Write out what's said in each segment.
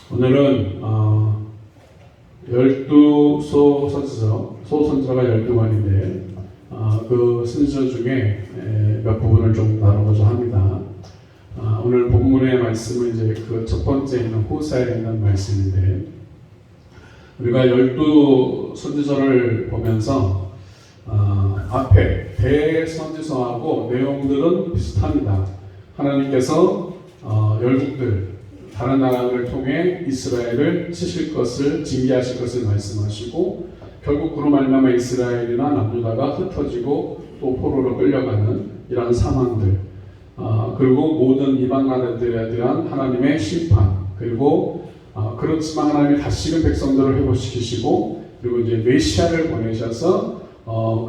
오늘은 12소 선지서, 소선지서가 12권인데 그 선지서 중에 몇 부분을 좀 나누고자 합니다. 오늘 본문의 말씀은 이제 그 첫 번째 있는 호세아에 있는 말씀인데, 우리가 12선지서를 보면서 앞에 대선지서하고 내용들은 비슷합니다. 하나님께서 열국들, 다른 나라들을 통해 이스라엘을 치실 것을, 징계하실 것을 말씀하시고, 결국 그로 말미암아 이스라엘이나 남유다가 흩어지고 또 포로로 끌려가는 이러한 상황들, 그리고 모든 이방 나라들에 대한 하나님의 심판, 그리고 그렇지만 하나님이 다시금 백성들을 회복시키시고, 그리고 이제 메시아를 보내셔서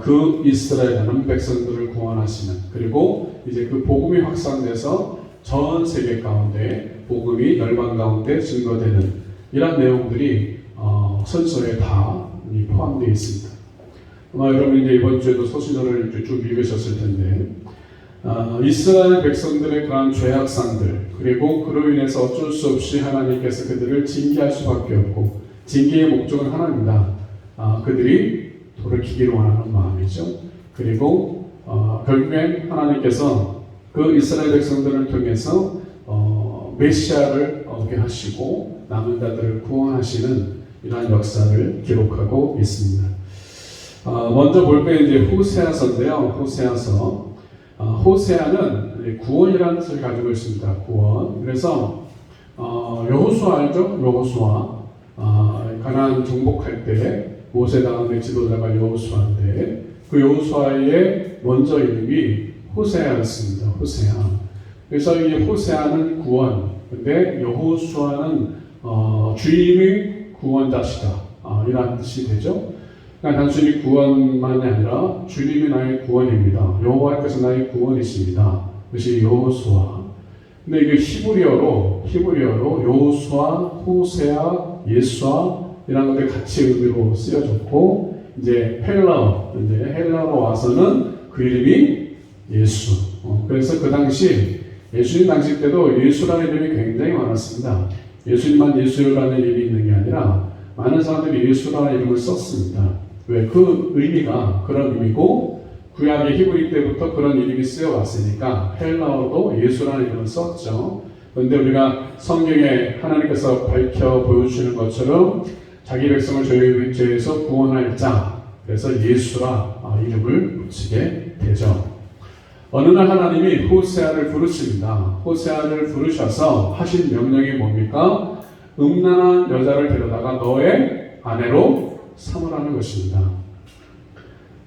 그 이스라엘이라는 백성들을 구원하시는, 그리고 이제 그 복음이 확산돼서 전 세계 가운데 복음이 열방 가운데 증거되는 이런 내용들이 선지서에 다 포함되어 있습니다. 아마 여러분 이제 이번 주에도 소신서를 쭉 읽으셨을 텐데, 이스라엘 백성들의 그러한 죄악상들, 그리고 그로 인해서 어쩔 수 없이 하나님께서 그들을 징계할 수밖에 없고, 징계의 목적은 하나입니다. 그들이 돌이키기를 원하는 마음이죠. 그리고 결국엔 하나님께서 그 이스라엘 백성들을 통해서 메시아를 오게 하시고 남은 자들을 구원하시는 이러한 역사를 기록하고 있습니다. 먼저 볼 때 이제 호세아서인데요. 호세아는 구원이라는 뜻을 가지고 있습니다. 구원. 그래서 여호수아 알죠? 여호수아. 가나안 정복할 때 모세 다음에 지도자가 여호수아인데, 그 여호수아의 먼저 이름이 호세아였습니다. 호세아. 그래서 이 호세아는 구원, 근데 여호수아는 주님의 구원자시다, 이런 뜻이 되죠. 그러니까 단순히 구원만이 아니라 주님이 나의 구원입니다. 여호와께서 나의 구원이십니다. 그것이 여호수아. 근데 이게 히브리어로 여호수아, 호세아, 예수아 이런 것들 같이 의미로 쓰여졌고, 이제 헬라어로 와서는 그 이름이 예수. 그래서 그 당시 예수님 당시 때도 예수라는 이름이 굉장히 많았습니다. 예수님만 예수라는 이름이 있는 게 아니라 많은 사람들이 예수라는 이름을 썼습니다. 왜? 그 의미가 그런 의미고, 구약의 히브리 때부터 그런 이름이 쓰여왔으니까 헬라어도 예수라는 이름을 썼죠. 그런데 우리가 성경에 하나님께서 밝혀 보여주시는 것처럼 자기 백성을 죄에서 구원할 자, 그래서 예수라 이름을 붙이게 되죠. 어느 날 하나님이 호세아를 부르십니다. 호세아를 부르셔서 하신 명령이 뭡니까? 음란한 여자를 데려다가 너의 아내로 삼으라는 것입니다.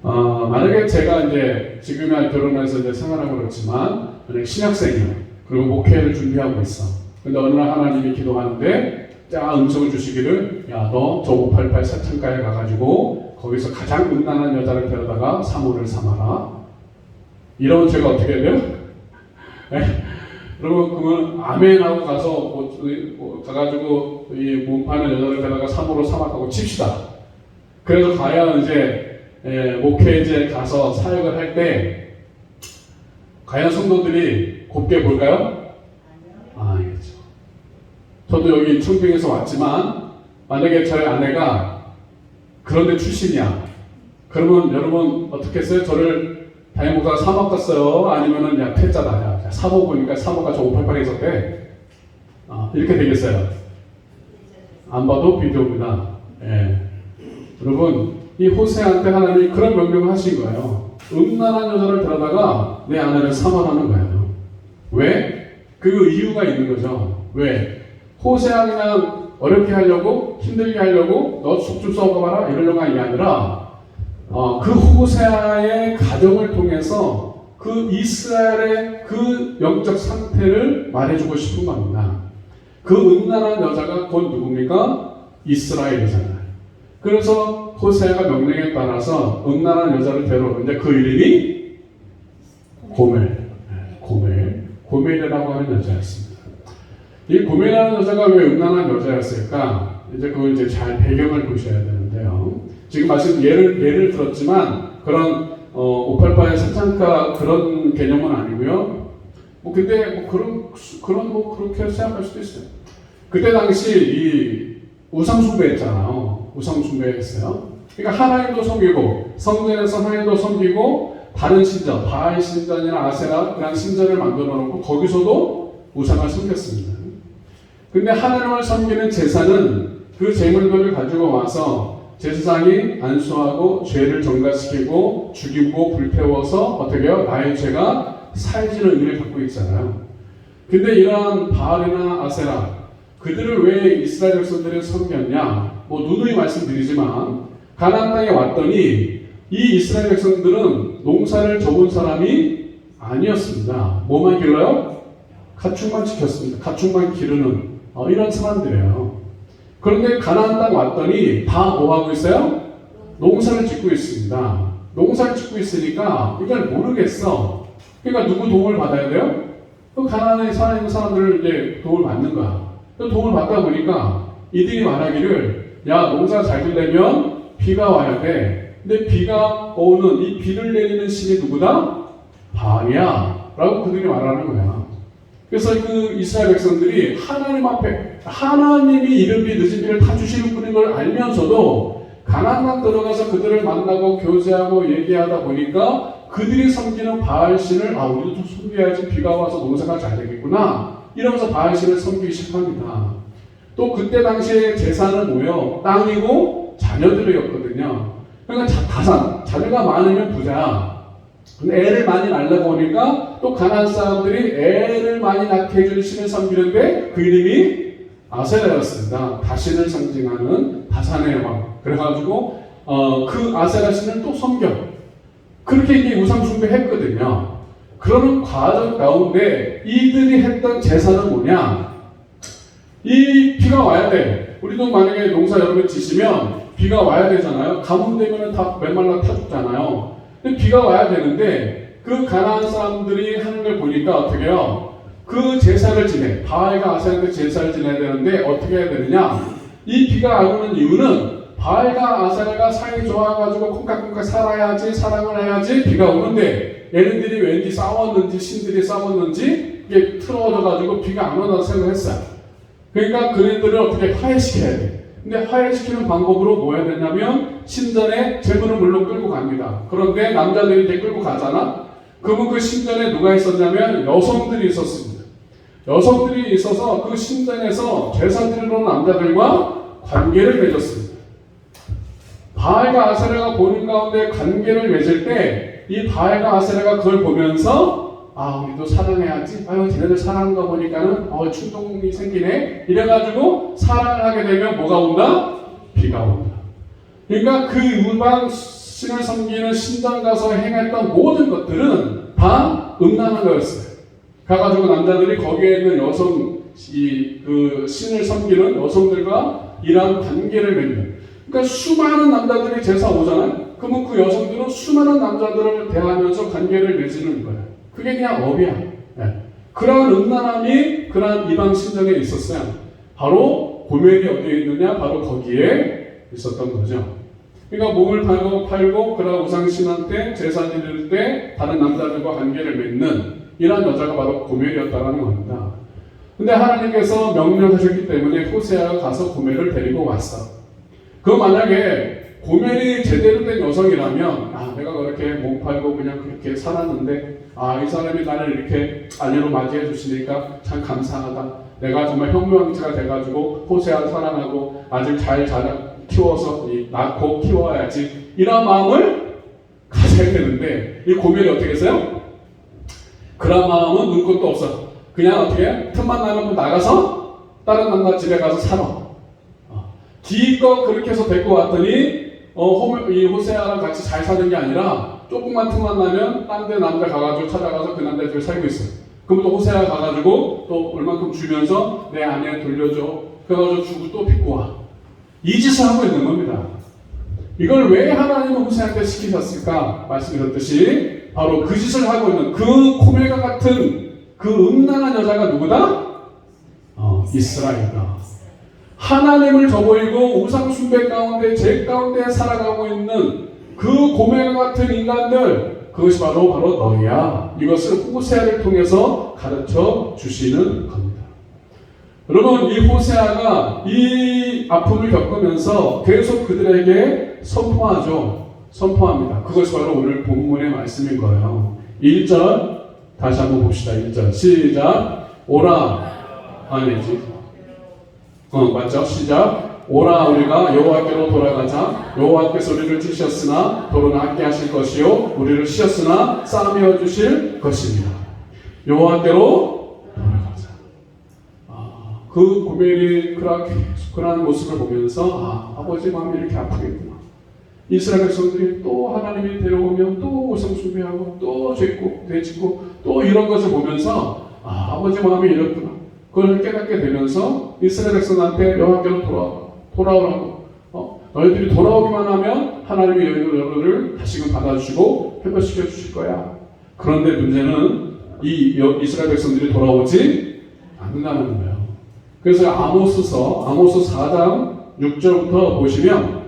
만약에 제가 이제 지금이야 결혼해서 이제 생활하고 그렇지만, 신학생이에요. 그리고 목회를 준비하고 있어. 근데 어느 날 하나님이 기도하는데 음성을 주시기를, 야, 너 저 588 사창가에 가가지고 거기서 가장 음란한 여자를 데려다가 사모를 삼아라. 이러면 제가 어떻게 해야 돼요? 여러분, 그러면 아멘하고 가서 가가지고 이 몸파는 여자를 데려다가 사모로 삼아가고 칩시다. 그래서 가야 이제 목회제 가서 사역을 할 때 과연 성도들이 곱게 볼까요? 아니겠죠. 저도 여기 청평에서 왔지만 만약에 저희 아내가 그런데 출신이야. 그러면 여러분 어떻게 했어요? 저를 담임 목사가 사모 갔어요? 아니면은 야 패자다. 야 사모 보니까 사모가 저 588에 있었대. 이렇게 되겠어요. 안 봐도 비디오입니다. 여러분, 이 호세아한테 하나님이 그런 명령을 하신 거예요. 음란한 여자를 데려다가 내 아내를 삼아라는 거예요. 왜? 그 이유가 있는 거죠. 왜? 호세아 그냥 어렵게 하려고, 힘들게 하려고, 너 속 좀 썩어봐라 이러려고 하는 게 아니라, 그 호세아의 가정을 통해서 그 이스라엘의 그 영적 상태를 말해주고 싶은 겁니다. 그 음란한 여자가 곧 누굽니까? 이스라엘이잖아요. 그래서 호세아가 명령에 따라서 음란한 여자를 데려오는데 그 이름이 고멜이라고 하는 여자였습니다. 이 고멜이라는 여자가 왜 음란한 여자였을까? 이제 그걸 이제 잘 배경을 보셔야 되는데요. 지금 말씀 예를 들었지만 그런 588의 사창가 그런 개념은 아니고요. 근데 그렇게 생각할 수도 있어요. 그때 당시 이 우상숭배했잖아요. 우상숭배했어요. 그러니까 하나님도 섬기고 성전에서 하나님도 섬기고 다른 신전, 바알 신전이나 아세라 그런 신전을 만들어 놓고 거기서도 우상을 섬겼습니다. 근데 하나님을 섬기는 제사는 그 제물들을 가지고 와서 제사장이 안수하고 죄를 정가시키고 죽이고 불태워서 어떻게 해요? 나의 죄가 사해지는 의미를 갖고 있잖아요. 근데 이러한 바알이나 아세라 그들을 왜 이스라엘 백성들이 섬겼냐? 뭐 누누이 말씀드리지만 가나안 땅에 왔더니 이 이스라엘 백성들은 농사를 접은 사람이 아니었습니다. 뭐만 길러요? 가축만 지켰습니다. 가축만 기르는 이런 사람들이에요. 그런데 가나안 땅 왔더니 다 뭐하고 있어요? 농사를 짓고 있습니다. 농사를 짓고 있으니까 이걸 모르겠어. 그러니까 누구 도움을 받아야 돼요? 그 가나안에 사는 사람들을 이제 도움을 받는 거야. 그 도움을 받다 보니까 이들이 말하기를 야 농사 잘 되려면 비가 와야 돼. 근데 비가 오는 이 비를 내리는 신이 누구다? 바알이야 라고 그들이 말하는 거야. 그래서 그 이스라엘 백성들이 하나님 앞에 하나님이 이른 비 늦은 비를 다 주시는 분인 걸 알면서도 가나안 땅 들어가서 그들을 만나고 교제하고 얘기하다 보니까 그들이 섬기는 바알 신을 우리도 좀 섬겨야지 비가 와서 농사가 잘 되겠구나 이러면서 바알 신을 섬기기 시작합니다. 또 그때 당시에 제사는 뭐예요? 땅이고 자녀들이었거든요. 그러니까 자녀가 많으면 부자. 근데 애를 많이 낳으려고 보니까 또 가나안 사람들이 애를 많이 낳게 해주는 신을 섬기는데 그 이름이 아세라였습니다. 다신을 상징하는 다산의 왕. 그래가지고 그 아세라 신을 또 섬겨. 그렇게 이게 우상 숭배했거든요. 그러는 과정 가운데 이들이 했던 제사는 뭐냐? 이 비가 와야 돼. 우리도 만약에 농사 여러분 지시면 비가 와야 되잖아요. 가뭄 되면 다 메말라 타 죽잖아요. 근데 비가 와야 되는데 그 가나안 사람들이 하는 걸 보니까 어떻게 해요? 그 제사를 지내. 바알과 아세라한테 제사를 지내야 되는데 어떻게 해야 되느냐? 이 비가 안 오는 이유는 바알과 아세라가 사이 좋아가지고 콩깍콩깍 살아야지 사랑을 해야지 비가 오는데 얘네들이 왠지 싸웠는지 신들이 싸웠는지 이게 틀어져가지고 비가 안 온다고 생각했어요. 그러니까 그네들을 어떻게 화해시켜야 돼. 근데 화해시키는 방법으로 뭐 해야 되냐면 신전에 제물을 물론 끌고 갑니다. 그런데 남자들이 이제 끌고 가잖아. 그러면 그 신전에 누가 있었냐면 여성들이 있었습니다. 여성들이 있어서 그 신전에서 제사 드리러 온 남자들과 관계를 맺었습니다. 바알과 아세라가 보는 가운데 관계를 맺을 때 이 바알과 아세라가 그걸 보면서 우리도 사랑해야지. 쟤네들 사랑하는 거 보니까는 충동이 생기네. 이래가지고 사랑을 하게 되면 뭐가 온다? 비가 온다. 그러니까 그 이방 신을 섬기는 신전 가서 행했던 모든 것들은 다 음란한 거였어요. 가가지고 남자들이 거기에 있는 여성, 그 신을 섬기는 여성들과 이러한 관계를 맺는. 그러니까 수많은 남자들이 제사 오잖아요. 그러면 그 여성들은 수많은 남자들을 대하면서 관계를 맺는 거예요. 그게 그냥 업이야. 네. 그러한 음란함이 그러한 이방 신전에 있었어요. 바로 고멜이 어디에 있느냐? 바로 거기에 있었던 거죠. 그러니까 몸을 팔고 그러한 우상신한테 제사 드릴 때 다른 남자들과 관계를 맺는 이러한 여자가 바로 고멜이었다는 겁니다. 근데 하나님께서 명령하셨기 때문에 호세아가 가서 고멜을 데리고 왔어. 그 만약에 고멜이 제대로 된 여성이라면 내가 그렇게 몸 팔고 그냥 그렇게 살았는데 이 사람이 나를 이렇게 아내로 맞이해 주시니까 참 감사하다. 내가 정말 형무왕치가 돼가지고 호세아를 사랑하고 아주 잘 키워서 낳고 키워야지 이런 마음을 가져야 되는데 이 고멜이 어떻게 했어요? 그런 마음은 눈꽃도 없어. 그냥 어떻게 틈만 나면 나가서 다른 남자 집에 가서 살아. 기껏 그렇게 해서 데리고 왔더니 이 호세아랑 같이 잘 사는 게 아니라 조금만 틈만 나면 딴 데 남자 가가지고 찾아가서 그 남자 집에 살고 있어요. 그럼 또 호세아 가가지고 또 얼만큼 주면서 내 아내 돌려줘. 그래가지고 주고 또 빚고 와. 이 짓을 하고 있는 겁니다. 이걸 왜 하나님은 호세아한테 시키셨을까? 말씀드렸듯이 바로 그 짓을 하고 있는 그 고멜과 같은 그 음란한 여자가 누구다? 이스라엘이다. 하나님을 저버리고 우상 숭배 가운데 죄 가운데 살아가고 있는 그 고멜 같은 인간들, 그것이 바로 너희야. 이것을 호세아를 통해서 가르쳐 주시는 겁니다. 여러분, 이 호세아가 이 아픔을 겪으면서 계속 그들에게 선포합니다. 그것이 바로 오늘 본문의 말씀인 거예요. 1절 다시 한번 봅시다. 1절 시작. 오라. 아니지. 맞죠? 시작. 오라, 우리가 여호와께로 돌아가자. 여호와께서 우리를 찌셨으나 도로는 함께 하실 것이요 우리를 씌었으나 싸매어 주실 것입니다. 여호와께로 돌아가자. 그 고멜이 그러한 모습을 보면서 아버지 마음이 이렇게 아프겠구나. 이스라엘 백성들이 또 하나님이 데려오면 또 우상 숭배하고 또 죄짓고 또 이런 것을 보면서 아버지 마음이 이렇구나. 그걸 깨닫게 되면서 이스라엘 백성한테 여호와께로 돌아오라고. 너희들이 돌아오기만 하면 하나님이 너희를 다시금 받아주시고 회복시켜 주실 거야. 그런데 문제는 이 이스라엘 백성들이 돌아오지 않는다는 거예요. 그래서 아모스 4장 6절부터 보시면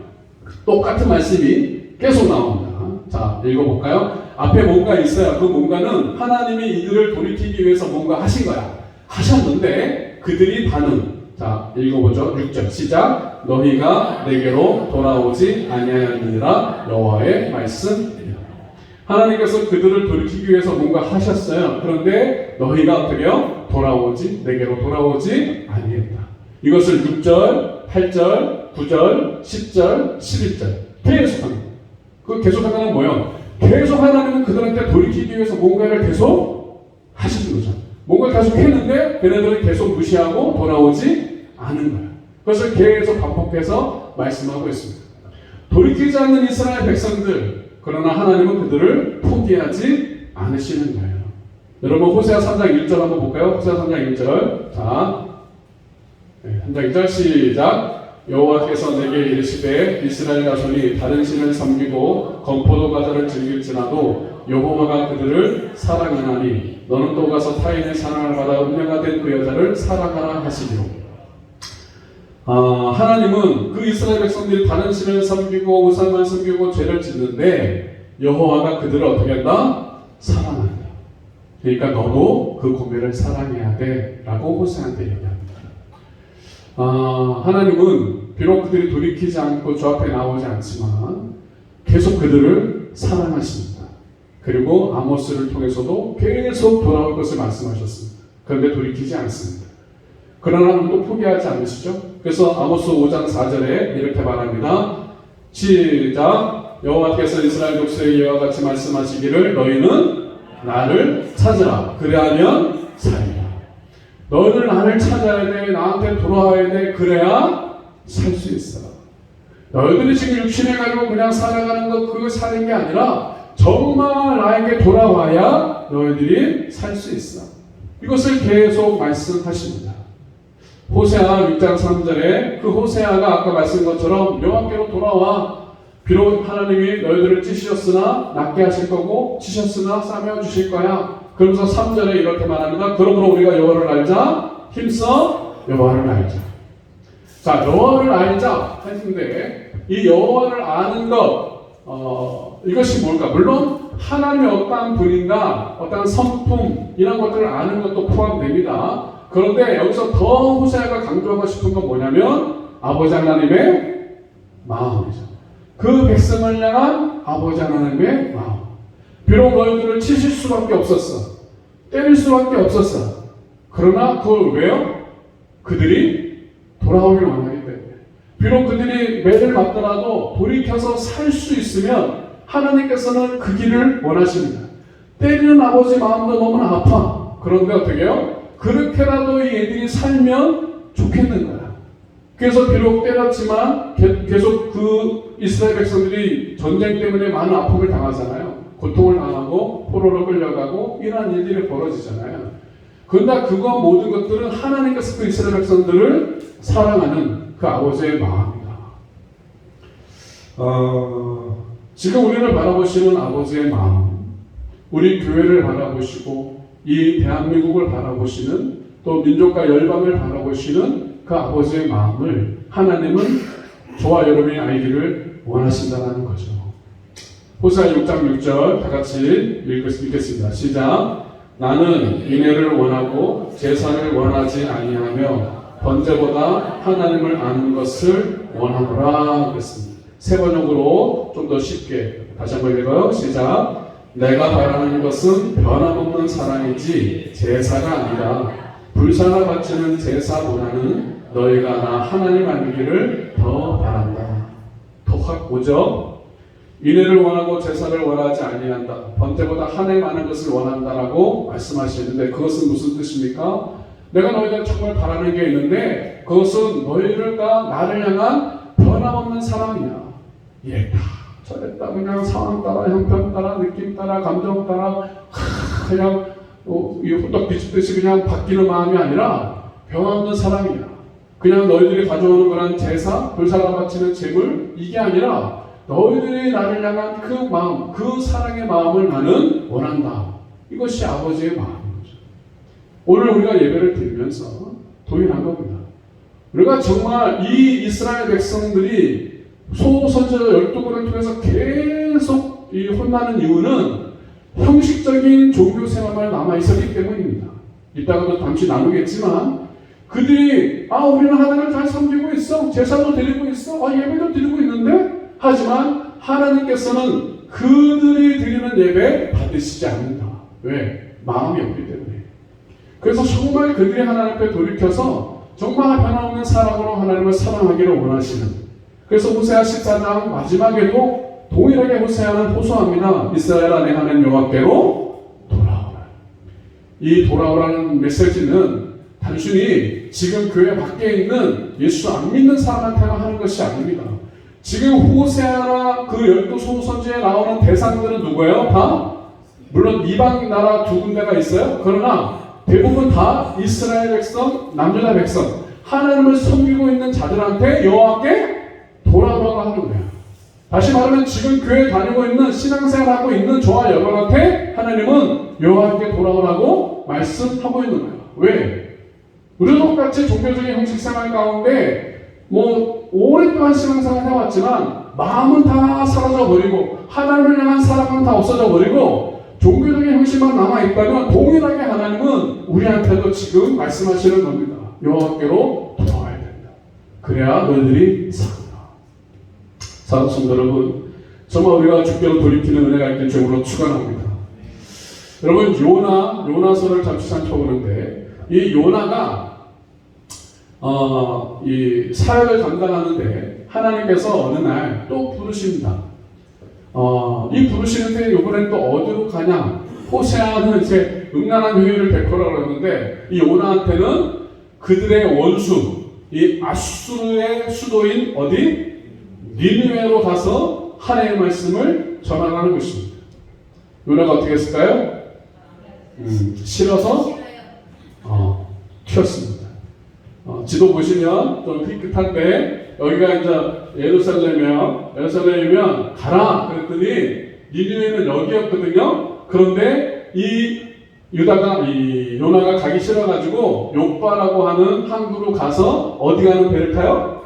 똑같은 말씀이 계속 나옵니다. 자, 읽어볼까요? 앞에 뭔가 있어요. 그 뭔가는 하나님이 이들을 돌이키기 위해서 뭔가 하신 거야. 하셨는데 그들이 반응. 자, 읽어보죠. 6절 시작. 너희가 내게로 돌아오지 아니하느니라 여호와의 말씀이라. 하나님께서 그들을 돌이키기 위해서 뭔가 하셨어요. 그런데 너희가 어떻게 해요? 내게로 돌아오지 아니했다. 이것을 6절, 8절, 9절, 10절, 11절 계속합니다. 그 계속하는 뭐예요? 계속 하나님은 그들한테 돌이키기 위해서 뭔가를 계속 하시는 거죠. 뭔가를 계속 했는데 걔네들은 계속 무시하고 돌아오지 않은 거예요. 그것을 계속 반복해서 말씀하고 있습니다. 돌이키지 않는 이스라엘 백성들, 그러나 하나님은 그들을 포기하지 않으시는 거예요. 여러분 호세아 3장 1절 한번 볼까요? 호세아 3장 1절. 자, 3장 1절 시작. 여호와께서 내게 이르시되 이스라엘 자손이 다른 신을 섬기고 건포도 과자를 즐길지라도 여호와가 그들을 사랑하나니 너는 또 가서 타인의 사랑을 받아 은혜가 된 그 여자를 사랑하라 하시기로. 하나님은 그 이스라엘 백성들이 다른 신을 섬기고 우상을 섬기고 죄를 짓는데 여호와가 그들을 어떻게 한다? 사랑한다. 그러니까 너도 그 고멜을 사랑해야 돼 라고 호세아한테 얘기합니다. 하나님은 비록 그들이 돌이키지 않고 주 앞에 나오지 않지만 계속 그들을 사랑하십니다. 그리고 아모스를 통해서도 계속 돌아올 것을 말씀하셨습니다. 그런데 돌이키지 않습니다. 그러나 하나님은 또 포기하지 않으시죠. 그래서 아모스 5장 4절에 이렇게 말합니다. 시작. 여호와께서 이스라엘 족속에 이와 같이 말씀하시기를 너희는 나를 찾으라. 그래야면 살리라. 너희들 나를 찾아야 돼. 나한테 돌아와야 돼. 그래야 살 수 있어. 너희들이 지금 육신을 가지고 그냥 살아가는 것 그거 사는 게 아니라 정말 나에게 돌아와야 너희들이 살 수 있어. 이것을 계속 말씀하십니다. 호세아 6장 3절에 그 호세아가 아까 말씀한 것처럼 여호와께로 돌아와. 비록 하나님이 너희들을 찌셨으나 낫게 하실 거고 치셨으나 싸매어 주실 거야. 그러면서 3절에 이렇게 말합니다. 그러므로 우리가 여호와를 알자. 힘써 여호와를 알자. 자, 여호와를 알자 했는데 이 여호와를 아는 것 이것이 뭘까? 물론 하나님의 어떠한 분인가 어떠한 성품 이런 것들을 아는 것도 포함됩니다. 그런데 여기서 더 호세아가 강조하고 싶은 건 뭐냐면 아버지 하나님의 마음이죠. 그 백성을 향한 아버지 하나님의 마음. 비록 너희들을 치실 수밖에 없었어. 때릴 수밖에 없었어. 그러나 그걸 왜요? 그들이 돌아오길 원하기 때문에. 비록 그들이 매를 맞더라도 돌이켜서 살 수 있으면 하나님께서는 그 길을 원하십니다. 때리는 아버지 마음도 너무나 아파. 그런데 어떻게 해요? 그렇게라도 이 애들이 살면 좋겠는 거야. 그래서 비록 때렸지만 계속 그 이스라엘 백성들이 전쟁 때문에 많은 아픔을 당하잖아요. 고통을 당하고 포로로 끌려가고 이러한 일들이 벌어지잖아요. 그러나 그거 모든 것들은 하나님께서 그 이스라엘 백성들을 사랑하는 그 아버지의 마음이다. 지금 우리를 바라보시는 아버지의 마음, 우리 교회를 바라보시고 이 대한민국을 바라보시는 또 민족과 열방을 바라보시는 그 아버지의 마음을 하나님은 저와 여러분이 알기를 원하신다는 거죠. 호세아 6장 6절 다 같이 읽겠습니다. 시작. 나는 인애를 원하고 제사를 원하지 아니하며 번제보다 하나님을 아는 것을 원하노라 그랬습니다. 세 번역으로 좀 더 쉽게 다시 한번 읽어요. 시작. 내가 바라는 것은 변함없는 사랑이지 제사가 아니라 불사나 바치는 제사보다는 너희가 나 하나님 알기를 더 바란다. 더 확 오죠. 인애를 원하고 제사를 원하지 아니한다. 번제보다 하나님 아는 것을 원한다라고 말씀하시는데 그것은 무슨 뜻입니까? 내가 너희들 정말 바라는 게 있는데 그것은 너희들과 나를 향한 변함없는 사랑이야. 이랬다 저랬다 그냥 상황 따라 형편 따라 느낌 따라 감정 따라 그냥 이 호떡 뒤집듯이 그냥 바뀌는 마음이 아니라 변함없는 사랑이야. 그냥 너희들이 가져오는 그런 제사, 불사가 바치는 제물 이게 아니라 너희들이 나를 향한 그 마음, 그 사랑의 마음을 나는 원한다. 이것이 아버지의 마음인 거죠. 오늘 우리가 예배를 드리면서 동일한 겁니다. 우리가 정말 이 이스라엘 백성들이 소선지자 12권을 통해서 계속 이 혼나는 이유는 형식적인 종교 생활만 남아있었기 때문입니다. 이따가도 잠시 나누겠지만 그들이 우리는 하나님을 잘 섬기고 있어. 제사도 드리고 있어. 예배도 드리고 있는데 하지만 하나님께서는 그들이 드리는 예배 받으시지 않는다. 왜? 마음이 없기 때문에. 그래서 정말 그들이 하나님 앞에 돌이켜서 정말 변함없는 사랑으로 하나님을 사랑하기를 원하시는. 그래서 호세아 14장 마지막에도 동일하게 호세아는 호소합니다. 이스라엘 안에 하는 여호와께로 돌아오라. 이 돌아오라는 메시지는 단순히 지금 교회 밖에 있는 예수 안 믿는 사람한테만 하는 것이 아닙니다. 지금 호세아나 그 12소선지에 나오는 대상들은 누구예요? 다 물론 이방 나라 두 군데가 있어요. 그러나 대부분 다 이스라엘 백성, 남유다 백성 하나님을 섬기고 있는 자들한테 여호와께 돌아오라고 하는 거예요. 다시 말하면 지금 교회 다니고 있는 신앙생활하고 있는 저와 여러분한테 하나님은 여호와께 돌아오라고 말씀하고 있는 거예요. 왜? 우리도 똑같이 종교적인 형식생활 가운데 오랫동안 신앙생활 해왔지만 마음은 다 사라져버리고 하나님을 향한 사랑은 다 없어져버리고 종교적인 형식만 남아있다면 동일하게 하나님은 우리한테도 지금 말씀하시는 겁니다. 여호와께로 돌아와야 된다. 그래야 너희들이 산다. 사랑하는 성도 여러분, 정말 우리가 주께로 돌이키는 은혜가 있길 주님으로 축원합니다. 여러분 요나서를 잠시 살펴보는데 이 요나가 이 사역을 감당하는데 하나님께서 어느 날 또 부르십니다. 이 부르시는데 이번엔 또 어디로 가냐? 호세아는 이제 음란한 행위를 베풀라고 했는데 이 요나한테는 그들의 원수 이 아수르의 수도인 어디? 니느웨로 가서 하나님의 말씀을 전하라는 것입니다. 요나가 어떻게 했을까요? 싫어서 튀었습니다. 지도 보시면 좀 삐끗한데 여기가 이제 예루살렘이면 가라 그랬더니 니느웨는 여기였거든요. 그런데 이 요나가 가기 싫어가지고 요빠라고 하는 항구로 가서 어디 가는 배를 타요?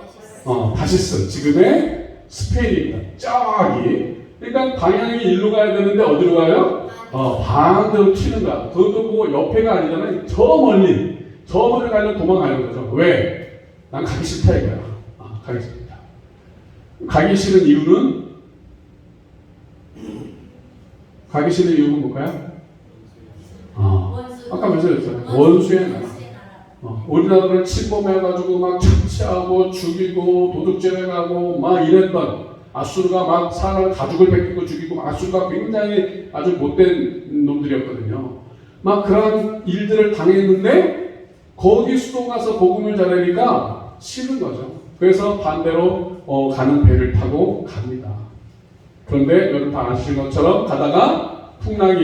다시스, 지금의 스페인입니다. 저기. 그러니까 방향이 일로 가야 되는데 어디로 가요? 반대로 튀는 거야. 그것도 뭐 옆에가 아니잖아요. 저 멀리 가려면 도망가는 거죠. 왜? 난 가기 싫다 이거야. 가기 싫다. 가기 싫은 이유는 뭘까요? 아까 말씀드렸잖아요. 원수의 나라. 우리나라를 침범해가지고 막 착취하고 죽이고 도둑질해가고 막 이랬던 아수르가 막 사람 가죽을 벗기고 죽이고 아수르가 굉장히 아주 못된 놈들이었거든요. 막 그런 일들을 당했는데 거기 수도 가서 복음을 전하니까 싫은 거죠. 그래서 반대로 가는 배를 타고 갑니다. 그런데 여러분 다 아시는 것처럼 가다가 풍랑이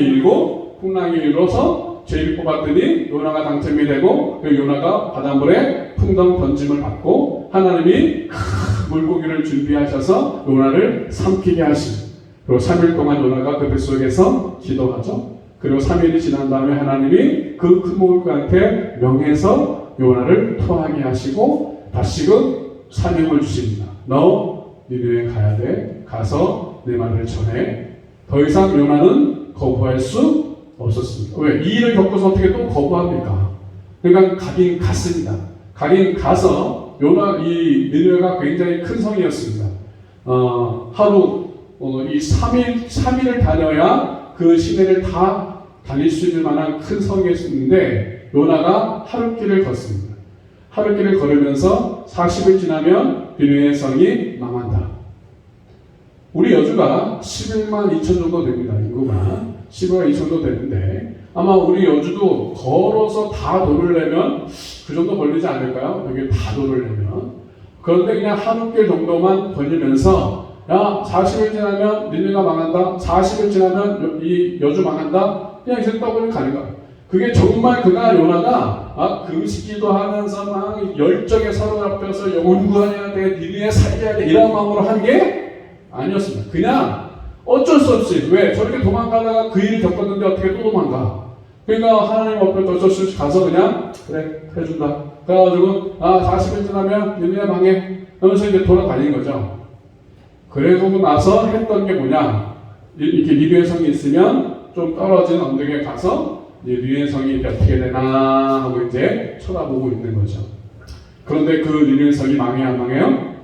일어서 죄를 뽑았더니 요나가 당첨이 되고 그 요나가 바닷물에 풍덩 던짐을 받고 하나님이 물고기를 준비하셔서 요나를 삼키게 하십니다. 그리고 3일 동안 요나가 그 뱃속에서 기도하죠. 그리고 3일이 지난 다음에 하나님이 그 큰 물고기한테 명해서 요나를 토하게 하시고 다시금 사명을 주십니다. 너 니느웨 가야 돼. 가서 내 말을 전해. 더 이상 요나는 거부할 수 없었습니다. 왜? 이 일을 겪어서 어떻게 또 거부합니까? 그러니까 가긴 갔습니다. 가긴 가서 이 니느웨가 굉장히 큰 성이었습니다. 하루 이 3일을 다녀야 그 시내를 다 다닐 수 있을 만한 큰 성이었는데 요나가 하룻길을 걷습니다. 하룻길을 걸으면서 40일 지나면 니느웨 성이 망한다. 우리 여주가 11만 2천 정도 됩니다. 인구가 11만 2천 정도 되는데 아마 우리 여주도 걸어서 다 도르려면 그 정도 걸리지 않을까요? 여기 다 도르려면. 그런데 그냥 하룻길 정도만 걸리면서 야 40일 지나면 니느웨가 망한다. 40일 지나면 이 여주 망한다. 그냥 이제 떠벌려 가는 거야. 그게 정말 그날 요나가 금식기도 하면서 막 열정에 사로잡혀서 영혼 구원해야 돼, 니느웨 살려야 돼 이런 마음으로 한 게 아니었습니다. 그냥 어쩔 수 없이 왜 저렇게 도망가다가 그 일을 겪었는데 어떻게 또 도망가? 그러니까 하나님 앞에 어쩔 수 없이 가서 그냥 그래 해준다. 그래가지고 40일 지나면 니느웨 망해 하면서 이제 돌아다닌 거죠. 그러고 나서 했던 게 뭐냐? 이렇게 니느웨 성이 있으면 좀 떨어진 언덕에 가서 니느웨 성이 어떻게 되나 하고 이제 쳐다보고 있는 거죠. 그런데 그 니느웨 성이 망해요, 안 망해요?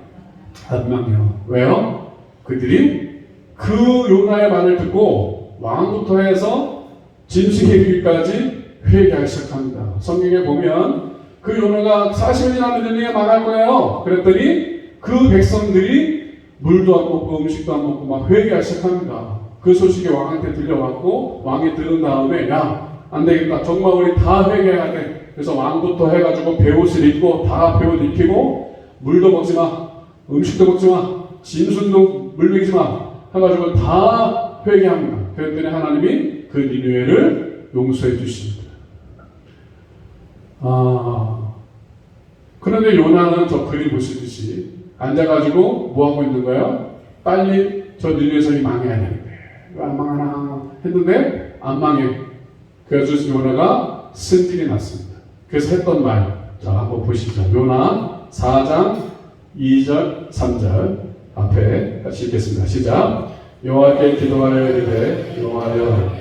안 망해요. 왜요? 그들이 그 요나의 말을 듣고 왕부터 해서 짐승의 길까지 회개하기 시작합니다. 성경에 보면 그 요나가 40일 지나면 니느웨가 망할 거예요. 그랬더니 그 백성들이 물도 안 먹고 음식도 안 먹고 막 회개하기 시작합니다. 그 소식이 왕한테 들려왔고 왕이 들은 다음에 야 안 되겠다. 정말 우리 다 회개해야 돼. 그래서 왕부터 해가지고 베옷을 입고 다 베옷 입히고 물도 먹지 마. 음식도 먹지 마. 짐승도 물 먹이지 마. 해가지고 다 회개합니다. 그랬더니 하나님이 그 니느웨를 용서해 주십니다. 그런데 요나는 저 그림 보시듯이 앉아가지고 뭐 하고 있는 거예요? 빨리 저 니느웨 성이 망해야 되는데 왜 안 망하나 했는데 안 망해. 그래서 요나가 승질이 났습니다. 그래서 했던 말, 자 한번 보시죠. 요나 4장 2절 3절 앞에 같이 읽겠습니다. 시작. 여호와께 기도하여 이르되 여호와여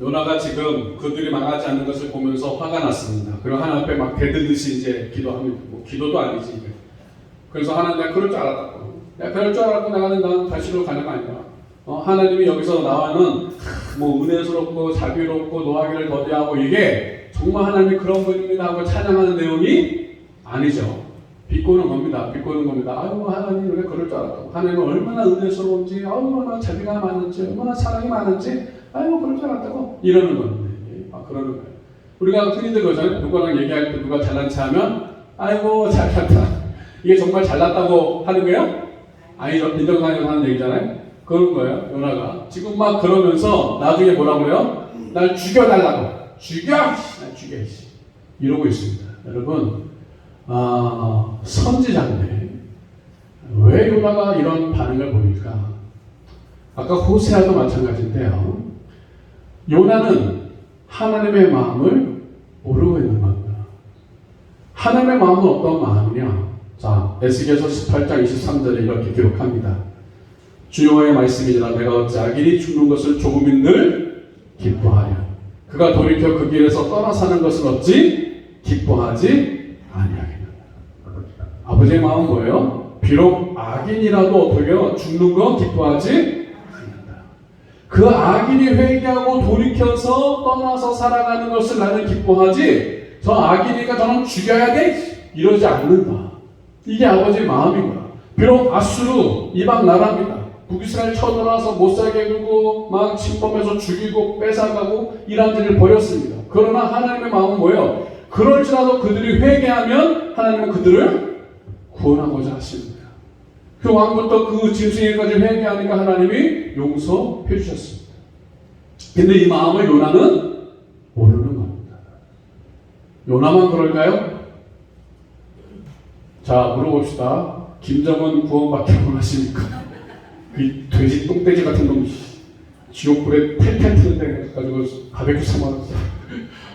요나가 지금 그들이 망하지 않는 것을 보면서 화가 났습니다. 그리고 하나님 앞에 막 대들듯이 이제 기도합니다. 뭐 기도도 아니지. 이제. 그래서 하나님 내가 그럴 줄 알았다고. 내가 그럴 줄 알았고 난 다시로 가는 거 아니다. 하나님이 여기서 나와는 뭐 은혜스럽고 자비롭고 노하기를 더디하고 이게 정말 하나님이 그런 분입니다 하고 찬양하는 내용이 아니죠. 비꼬는 겁니다. 비꼬는 겁니다. 아유 하나님 왜 그럴 줄 알았다고. 하나님은 얼마나 은혜스러운지, 얼마나 자비가 많은지, 얼마나 사랑이 많은지, 아유 그럴 줄 알았다고 이러는 겁니다. 그러는 거예요. 우리가 흔히들 그러잖아요. 누구랑 얘기할 때 누가 잘난 체 하면 아이고 잘났다. 이게 정말 잘났다고 하는 거예요? 아니죠. 인정상에서 하는 얘기잖아요. 그런 거예요. 요나가 지금 막 그러면서 나중에 뭐라고 그래요? 날 죽여달라고. 죽여! 날 죽여! 이러고 있습니다. 여러분 선지자인데 왜 요나가 이런 반응을 보일까? 아까 호세아도 마찬가지인데요. 요나는 하나님의 마음을 모르고 있는 겁니다. 하나님의 마음은 어떤 마음이냐? 자, 에스겔서 18장 23절에 이렇게 기록합니다. 주 여호와의 말씀이니라 내가 어찌 악인이 죽는 것을 조금인들 기뻐하랴. 그가 돌이켜 그 길에서 떠나 사는 것을 어찌 기뻐하지 아니하겠느냐. 아버지의 마음은 뭐예요? 비록 악인이라도 어떻게요? 죽는 거 기뻐하지 않는다. 그 악인이 회개하고 돌이켜서 떠나서 살아가는 것을 나는 기뻐하지, 저 악인이니까 저는 죽여야 돼? 이러지 않는다. 이게 아버지의 마음인 거야. 비록 아수르 이방 나라입니다. 북이스라엘 쳐들어와서 못살게 굴고 막 침범해서 죽이고 뺏어가고 이런 일을 벌였습니다. 그러나 하나님의 마음은 뭐예요? 그럴지라도 그들이 회개하면 하나님은 그들을 구원하고자 하십니다. 그 왕부터 그 짐승에까지 회개하니까 하나님이 용서해 주셨습니다. 근데 이 마음을 요나는 모르는 겁니다. 요나만 그럴까요? 자, 물어봅시다. 김정은 구원받기 원하십니까? 그 돼지 똥돼지 같은 놈 지옥불에 텔텔 트는데 가지고 바베큐 사면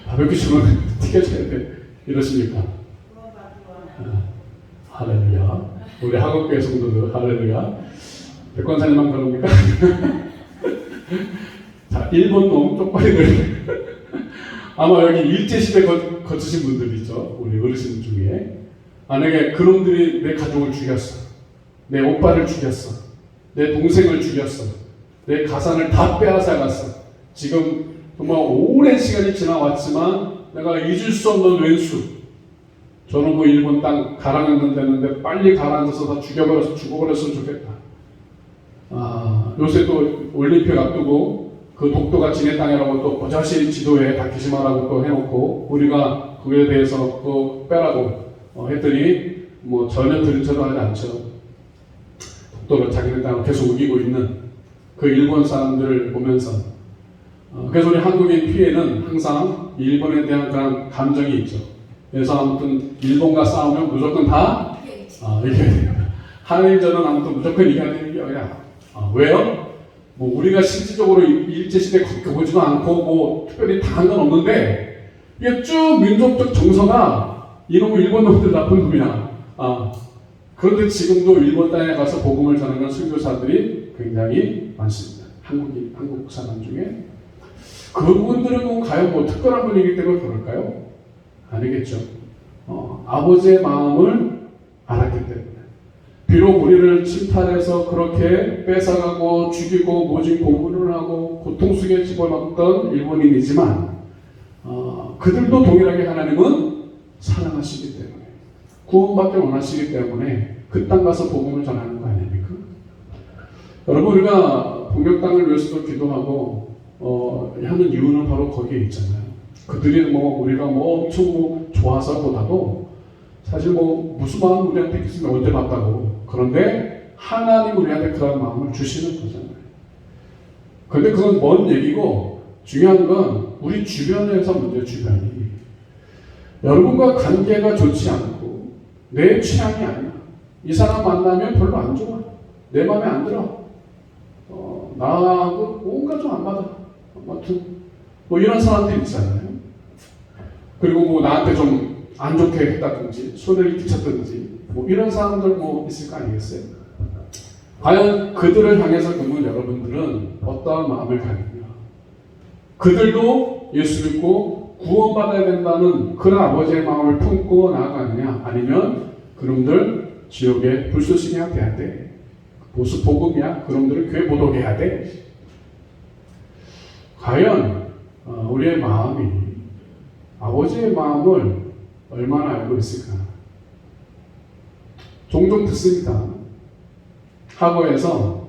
바베큐 주면 튀겨줘야 돼. 이러십니까? 할렐루야. 우리 한국교회 성도들 할렐루야. 백관사님만 그럽니까? 자, 일본 놈 쪽발이들 아마 여기 일제시대 거치신 분들 있죠. 우리 어르신 중에. 만약에 그놈들이 내 가족을 죽였어. 내 오빠를 죽였어. 내 동생을 죽였어. 내 가산을 다 빼앗아갔어. 지금 정말 오랜 시간이 지나왔지만 내가 잊을 수 없는 왼수. 저는 그 일본 땅 가라앉는다는데 빨리 가라앉아서 다 죽어버렸으면 좋겠다. 요새 또 올림픽 앞두고 그 독도가 지네 땅이라고 또 버젓이 지도에 다키시마라고 또 해놓고 우리가 그에 대해서 또 빼라고 했더니 뭐 전혀 들은 척도 하지 않죠. 독도를 자기네 땅을 계속 우기고 있는 그 일본 사람들을 보면서 그래서 우리 한국인 피해는 항상 일본에 대한 그런 감정이 있죠. 그래서 아무튼 일본과 싸우면 무조건 다 이겨야 돼요. 한일전은 아무튼 무조건 이겨야 되는 게 아니라 왜요? 뭐 우리가 실질적으로 일제시대 겪어보지도 않고 뭐 특별히 당한 건 없는데 이게 쭉 민족적 정서가 이놈의 일본 놈들 나쁜 놈이야. 그런데 지금도 일본 땅에 가서 복음을 전하는 선교사들이 굉장히 많습니다. 한국 사람 중에. 그분들은 과연 뭐 특별한 분이기 때문에 그럴까요? 아니겠죠. 아버지의 마음을 알았기 때문에. 비록 우리를 침탈해서 그렇게 뺏어가고 죽이고 모진 고문을 하고 고통 속에 집어넣었던 일본인이지만 그들도 동일하게 하나님은 사랑하시기 때문에 구원받기 원하시기 때문에 그 땅 가서 복음을 전하는 거 아닙니까? 여러분 우리가 동역 땅을 위해서도 기도하고 하는 이유는 바로 거기에 있잖아요. 그들이 뭐 우리가 뭐 엄청 뭐 좋아서보다도 사실 뭐 무슨 마음 우리한테 있으면 언제 봤다고. 그런데 하나님 우리한테 그런 마음을 주시는 거잖아요. 그런데 그건 먼 얘기고 중요한 건 우리 주변에서 문제 주변이 여러분과 관계가 좋지 않고 내 취향이 아니야. 이 사람 만나면 별로 안 좋아. 내 마음에 안 들어. 나하고 뭔가 좀 안 맞아. 아무튼 뭐 이런 사람들이 있잖아요. 그리고 뭐 나한테 좀 안 좋게 했다든지 손해를 끼쳤든지 뭐 이런 사람들 뭐 있을 거 아니겠어요? 과연 그들을 향해서 그러면 여러분들은 어떠한 마음을 가지냐? 그들도 예수 믿고 구원받아야 된다는 그런 아버지의 마음을 품고 나아가느냐? 아니면 그놈들 지옥에 불쏘시해야 돼. 보수 복음이야. 그놈들은 교회 못 오게 해야 돼. 과연 우리의 마음이 아버지의 마음을 얼마나 알고 있을까? 종종 듣습니다. 학교에서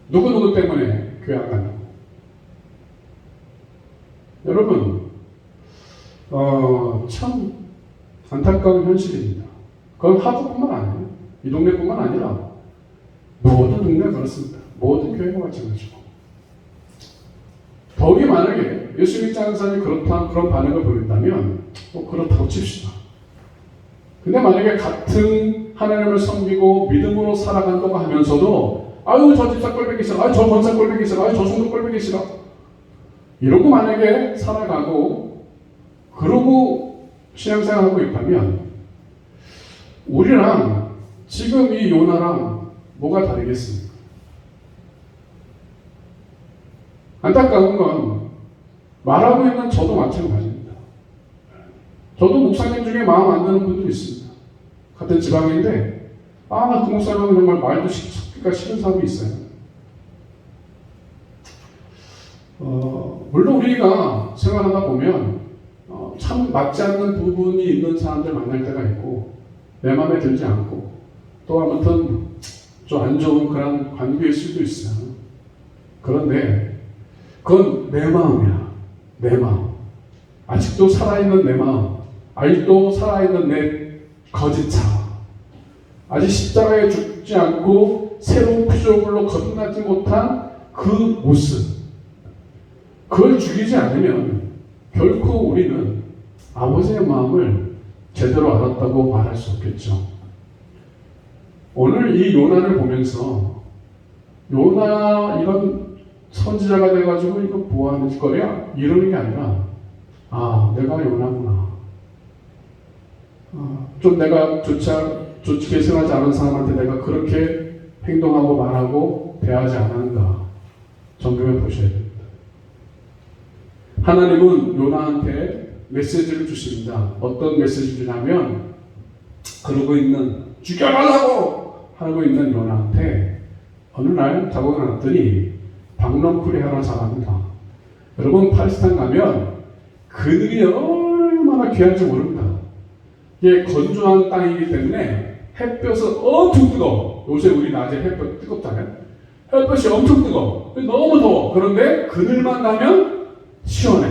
누구누구 때문에 교회 안 간다고. 여러분 참 안타까운 현실입니다. 그건 학교뿐만 아니에요. 이 동네뿐만 아니라 모든 동네가 그렇습니다. 모든 교회가 마찬가지고. 더욱이 만약에 예수 믿지 않는 사람이 그렇다 그런 반응을 보인다면 뭐 그렇다고 칩시다. 근데 만약에 같은 하나님을 섬기고 믿음으로 살아간다고 하면서도 아유 저 집사 꼴보기 싫어, 아유 저 권사 꼴보기 싫어, 아유 저 성도 꼴보기 싫어 이러고 만약에 살아가고 그러고 신앙생활하고 있다면 우리랑 지금 이 요나랑 뭐가 다르겠습니까? 안타까운 건 말하고 있는 저도 마찬가지입니다. 저도 목사님 중에 마음 안 드는 분들이 있습니다. 같은 지방인데 그 목사님은 정말 말도 섞기가 싫은 사람이 있어요. 물론 우리가 생활하다 보면 참 맞지 않는 부분이 있는 사람들 만날 때가 있고 내 마음에 들지 않고 또 아무튼 좀 안 좋은 그런 관계일 수도 있어요. 그런데 그건 내 마음이야. 내 마음. 아직도 살아있는 내 마음. 아직도 살아있는 내 거짓 자아. 아직 십자가에 죽지 않고 새로운 피조물로 거듭나지 못한 그 모습. 그걸 죽이지 않으면 결코 우리는 아버지의 마음을 제대로 알았다고 말할 수 없겠죠. 오늘 이 요나를 보면서 요나 이런 선지자가 돼가지고 이거 뭐하는 짓거리야? 이러는 게 아니라 내가 요나구나. 좀 내가 좋게 생각하지 않은 사람한테 내가 그렇게 행동하고 말하고 대하지 않았는가 점검해 보셔야 됩니다. 하나님은 요나한테 메시지를 주십니다. 어떤 메시지를 주냐면 그러고 있는 죽여달라고 하고 있는 요나한테 어느 날 자고 일어났더니 박넝쿨이 하나 자랍니다. 여러분 팔스탄 가면 그늘이 얼마나 귀한지 모릅니다. 이게 건조한 땅이기 때문에 햇볕은 엄청 뜨거워. 요새 우리 낮에 햇볕 뜨겁잖아요. 햇볕이 엄청 뜨거워. 너무 더워. 그런데 그늘만 가면 시원해.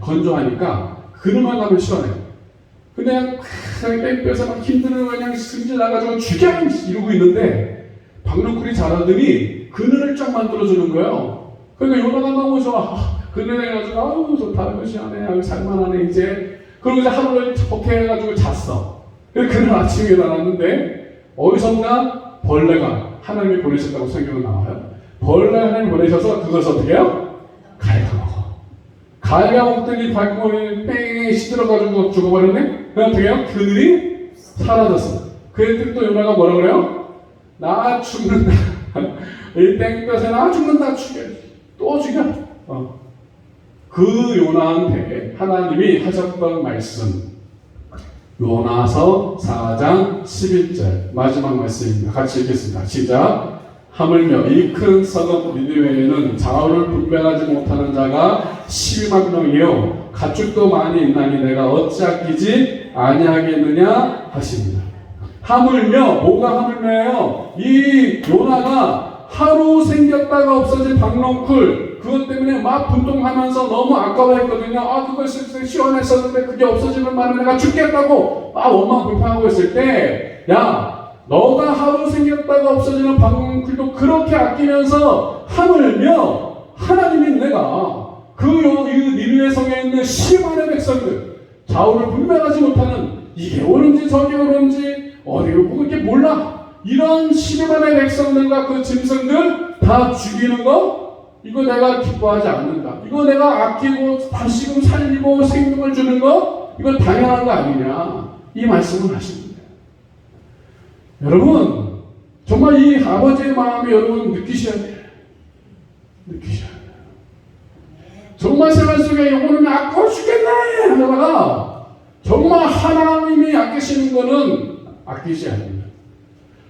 건조하니까 그늘만 가면 시원해. 그냥 땡볕에 막 힘드는 그냥 승질 나가지고 죽여! 이러고 있는데 박넝쿨이 자라더니 그늘을 쫙 만들어주는 거예요. 그러니까 요나가 너무 좋아. 그늘에 가지고 아우 좋다. 이거 시원해. 아유 살만하네 이제. 그리고 이제 하루를 좋게 해가지고 잤어. 그날 아침에 일어났는데 어디선가 벌레가 하나님이 보내셨다고 성경은 나와요. 벌레가 하나님이 보내셔서 그것을 어떻게 해요? 갉아먹어. 갉아먹더니 발구멍이 뺑 시들어가지고 죽어버렸네? 그럼 어떻게 해요? 그늘이 사라졌어. 그랬더니 또 요나가 뭐라 그래요? 나 죽는다. 이 땡볕에 나 죽는다. 죽여. 또 죽여. 그 요나한테 하나님이 하셨던 말씀 요나서 4장 11절 마지막 말씀입니다. 같이 읽겠습니다. 시작. 하물며 이 큰 성읍 니느웨에는 좌우를 분별하지 못하는 자가 12만 명이요 가축도 많이 있나니 내가 어찌 아끼지 아니하겠느냐 하십니다. 하물며 뭐가 하물며예요? 이 요나가 하루 생겼다가 없어진 박넝쿨 그것 때문에 막 분통하면서 너무 아까워했거든요. 그거 시원했었는데 그게 없어지는 바람에 내가 죽겠다고 막 원망 불평하고 있을 때 너가 하루 생겼다가 없어지는 박넝쿨도 그렇게 아끼면서 하물며 하나님인 내가 그 니느웨 성에 있는 10만의 백성들 좌우를 분별하지 못하는 이게 옳은지 저게 옳은지 어디로 그렇게 몰라 이런 12만의 백성들과 그 짐승들 다 죽이는 거 이거 내가 기뻐하지 않는다. 이거 내가 아끼고 다시금 살리고 생명을 주는 거 이건 당연한 거 아니냐 이 말씀을 하십니다. 여러분 정말 이 아버지의 마음이 여러분 느끼셔야 돼요. 느끼셔야 돼요. 정말 생활 속에 영혼은 아까워 죽겠네 하다가 정말 하나님이 아끼시는 거는 아끼지 않습니다.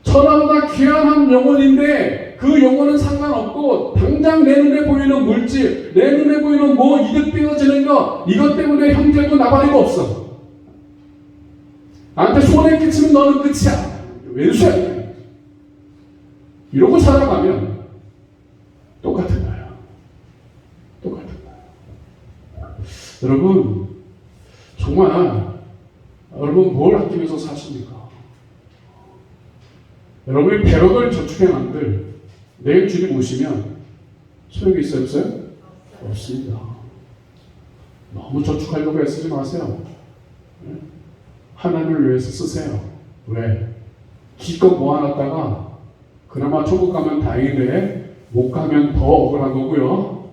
천하보다 귀한 영혼인데 그 영혼은 상관없고 당장 내 눈에 보이는 물질, 내 눈에 보이는 뭐 이득 되어지는 거 이것 때문에 형제도 나발이고 없어. 나한테 손해 끼치면 너는 끝이야. 왼수야. 이러고 살아가면 똑같은 거야. 똑같은 거야. 여러분 정말 여러분 뭘 아끼면서 사십니까? 여러분이 100억을 저축해 만들 내일 주님 오시면 소용이 있어요? 없어요? 없습니다. 너무 저축하려고 애쓰지 마세요. 하나님을 위해서 쓰세요. 왜? 기껏 모아놨다가 그나마 천국 가면 다행인데 못 가면 더 억울한 거고요.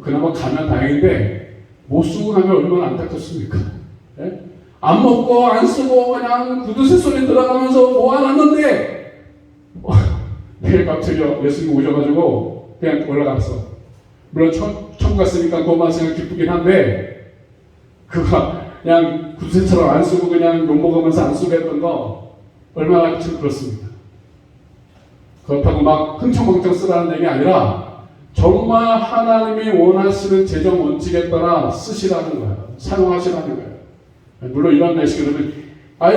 그나마 가면 다행인데 못 쓰고 가면 얼마나 안타깝습니까? 네? 안 먹고 안 쓰고 그냥 구두쇠 소리 들어가면서 모아놨는데 내일 갑자기 예수님 오셔가지고 그냥 올라갔어. 물론 천국 갔으니까 고마워서 기쁘긴 한데 그거 그냥 구두쇠처럼 안 쓰고 그냥 욕먹으면서 안 쓰고 했던 거 얼마나 참 그렇습니다. 그렇다고 막 흥청망청 쓰라는 얘기 아니라 정말 하나님이 원하시는 재정 원칙에 따라 쓰시라는 거예요. 사용하시라는 거예요. 물론 이런 날씨 그러면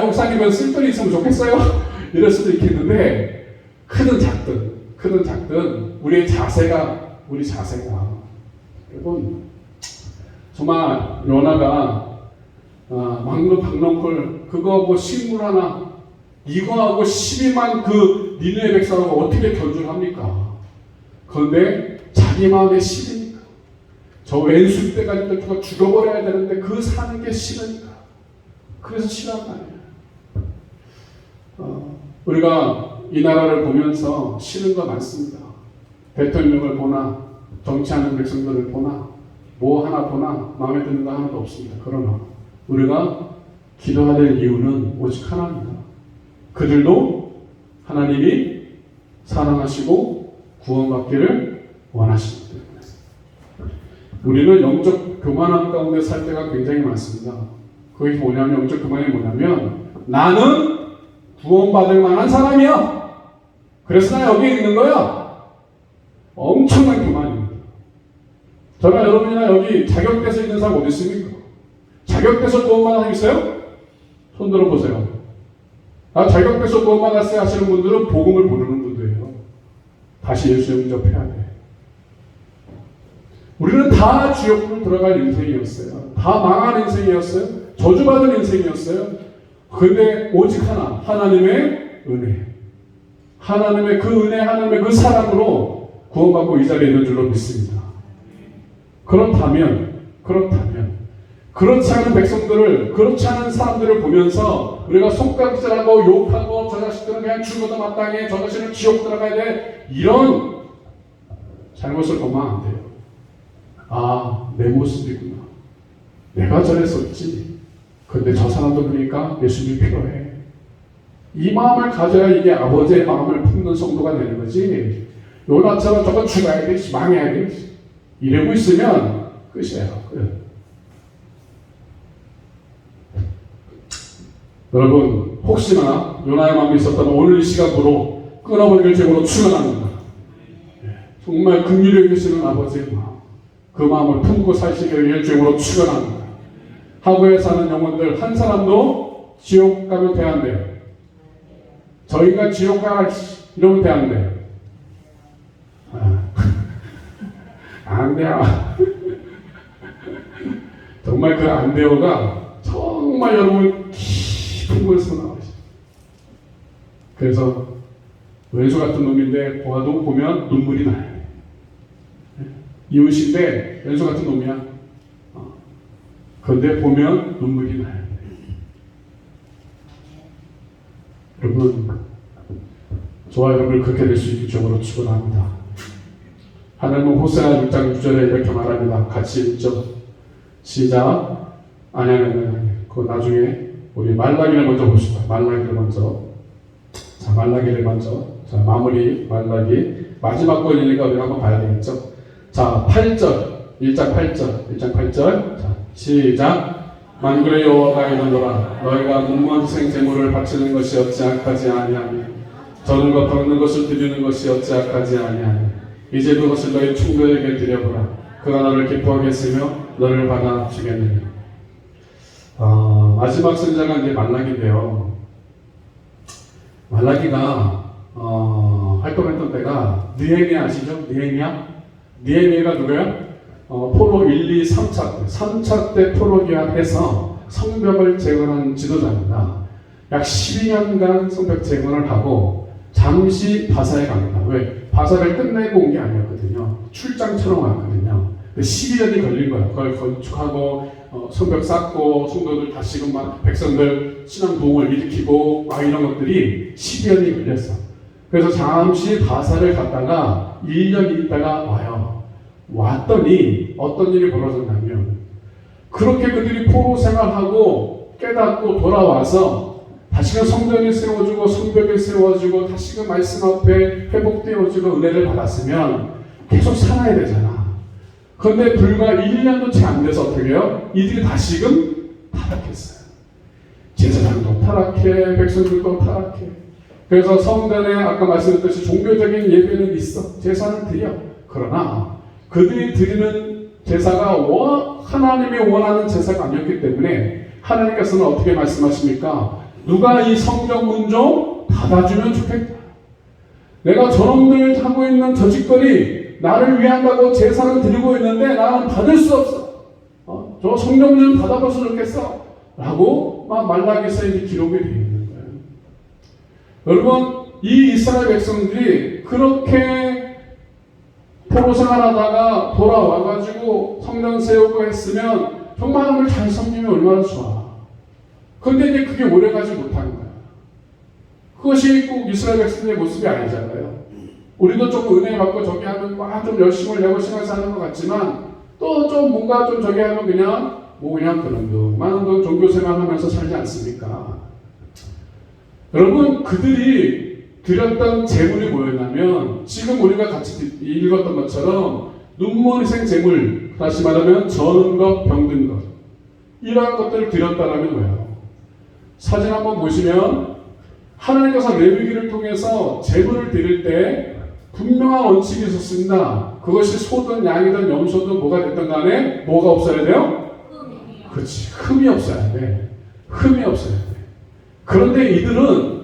목사님은 쓸 돈이 있으면 좋겠어요? 이럴 수도 있겠는데 크든 작든 우리 자세가 여러분 정말 요나가 막루 박넝쿨 그거 뭐 식물 하나 이거하고 12만 그 니느웨 백성하고 어떻게 견주를 합니까? 그런데 자기 마음의 10이니까 저 왼수 때까지 누가 죽어버려야 되는데 그 사는 게 싫으니까. 그래서 싫어한 거 아니에요. 우리가 이 나라를 보면서 싫은 거 많습니다. 대통령을 보나 정치하는 백성들을 보나 뭐 하나 보나 마음에 드는 거 하나도 없습니다. 그러나 우리가 기도해야 될 이유는 오직 하나입니다. 그들도 하나님이 사랑하시고 구원받기를 원하시기 때문에 우리는 영적 교만함 가운데 살 때가 굉장히 많습니다. 그게 뭐냐면 영적 교만이 뭐냐면 나는 구원받을 만한 사람이야. 그래서 나 여기 있는 거야. 엄청난 교만입니다. 저는 여러분이나 여기 자격돼서 있는 사람 어디 있습니까? 자격돼서 구원받은 사람 있어요? 손 들어보세요. 자격돼서 구원받았어요 하시는 분들은 복음을 모르는 분들이에요. 다시 예수 영접해야 돼. 우리는 다 지옥으로 들어갈 인생이었어요. 다 망한 인생이었어요. 저주받은 인생이었어요. 근데 오직 하나, 하나님의 은혜. 하나님의 그 은혜, 하나님의 그 사랑으로 구원받고 이 자리에 있는 줄로 믿습니다. 그렇다면 그렇지 않은 백성들을, 그렇지 않은 사람들을 보면서 우리가 손가락질하고 욕하고 저 자식들은 그냥 죽어도 마땅해, 저 자식은 지옥 들어가야 돼, 이런 잘못을 보면 안 돼요. 내 모습이구나. 내가 저랬었지. 근데 저 사람도 보니까 예수님이 필요해. 이 마음을 가져야 이게 아버지의 마음을 품는 성도가 되는 거지. 요나처럼 저거 죽어야 돼, 망해야 돼, 이러고 있으면 끝이에요. 끝. 여러분, 혹시나 요나의 마음이 있었다면 오늘 이 시간으로 끊어버릴 죄로 축원합니다. 정말 긍휼히 여기시는 아버지의 마음, 그 마음을 품고 사시기를 일주일로 축원합니다. 하구에 사는 영혼들 한 사람도 지옥 가면 돼, 안 돼? 저희가 지옥 가 이러면 돼, 안 돼? 안 돼요. 정말 그 안 돼요가 정말 여러분 깊은 곳에서 나오죠. 그래서 왼수 같은 놈인데 보아도 보면 눈물이 나요. 이웃인데 왼수 같은 놈이야. 그런데 보면 눈물이 나요. 여러분, 저와 여러분을 그렇게 될 수 있는 쪽으로 축원합니다. 하나님은 호세아 6장 6절에 이렇게 말합니다. 같이 읽죠. 시작. 아니. 그 나중에 우리 말라기를 먼저 봅시다. 말라기를 먼저. 자, 말라기를 먼저. 자, 마무리 말라기. 마지막 권이니까 우리가 한번 봐야 되겠죠. 자, 8절. 1장 8절. 자, 시작. 만군의 여호와가 이르노라. 너희가 문무한생 제물을 바치는 것이 어찌 악하지 아니하며 저는 것 닦는 것을 드리는 것이 어찌 악하지 아니하며 이제 그것을 너희 충고에게 드려보라. 그가 너를 기뻐하겠으며 너를 받아주겠느냐. 마지막 선자가 이제 말라기인데요. 말라기가 활동했던 때가 느헤미야 아시죠? 느헤미야가 누구야? 포로 1, 2, 3차 때 3차 때 포로 귀환해서 성벽을 재건한 지도자입니다. 약 12년간 성벽 재건을 하고 잠시 바사에 갑니다. 왜? 바사를 끝내고 온 게 아니었거든요. 출장처럼 왔거든요. 12년이 걸린 거야. 그걸 건축하고 성벽 쌓고 성도들 다시금 막 백성들 신앙 부흥을 일으키고 막 이런 것들이 12년이 걸렸어. 그래서 잠시 바사를 갔다가 1년 있다가 와요. 왔더니 어떤 일이 벌어졌냐면 그렇게 그들이 포로 생활하고 깨닫고 돌아와서 다시금 성전이 세워지고 성벽이 세워지고 다시금 말씀 앞에 회복되어지고 은혜를 받았으면 계속 살아야 되잖아. 그런데 불과 1년도 채 안 돼서 어떻게 해요? 이들이 다시금 타락했어요. 제사장도 타락해, 백성들도 타락해. 그래서 성전에 아까 말씀드렸듯이 종교적인 예배는 있어. 제사는 드려. 그러나 그들이 드리는 제사가 하나님이 원하는 제사가 아니었기 때문에 하나님께서는 어떻게 말씀하십니까? 누가 이 성전 문 좀 닫아주면 좋겠다. 내가 저놈들 하고 있는 저 짓거리 나를 위한다고 제사를 드리고 있는데 나는 받을 수 없어. 저 성전 좀 닫아봤으면 좋겠어. 라고 막 말라기서에 기록이 되어 있는 거예요. 여러분, 이 이스라엘 백성들이 그렇게 포로 생활하다가 돌아와가지고 성전 세우고 했으면 정말 하나님을 잘 섬기면 얼마나 좋아. 그런데 이제 그게 오래가지 못하는 거야. 그것이 꼭 이스라엘 백성의 모습이 아니잖아요. 우리도 좀 은혜 받고 저기 하면 좀 열심을 내고 신앙 사는 것 같지만 또 좀 뭔가 좀 저기 하면 그냥 그런 둥 많은 둥 종교 생활하면서 살지 않습니까? 여러분, 그들이 드렸던 재물이 뭐였냐면 지금 우리가 같이 읽었던 것처럼 눈먼이생 재물, 다시 말하면 저는 것, 병든 것, 이러한 것들을 드렸다라는 거예요. 사진 한번 보시면 하나님께서 레위기를 통해서 재물을 드릴 때 분명한 원칙이 있었습니다. 그것이 소든 양이든 염소든 뭐가 됐든 간에 뭐가 없어야 돼요? 그렇지. 흠이 없어야 돼. 흠이 없어야 돼. 그런데 이들은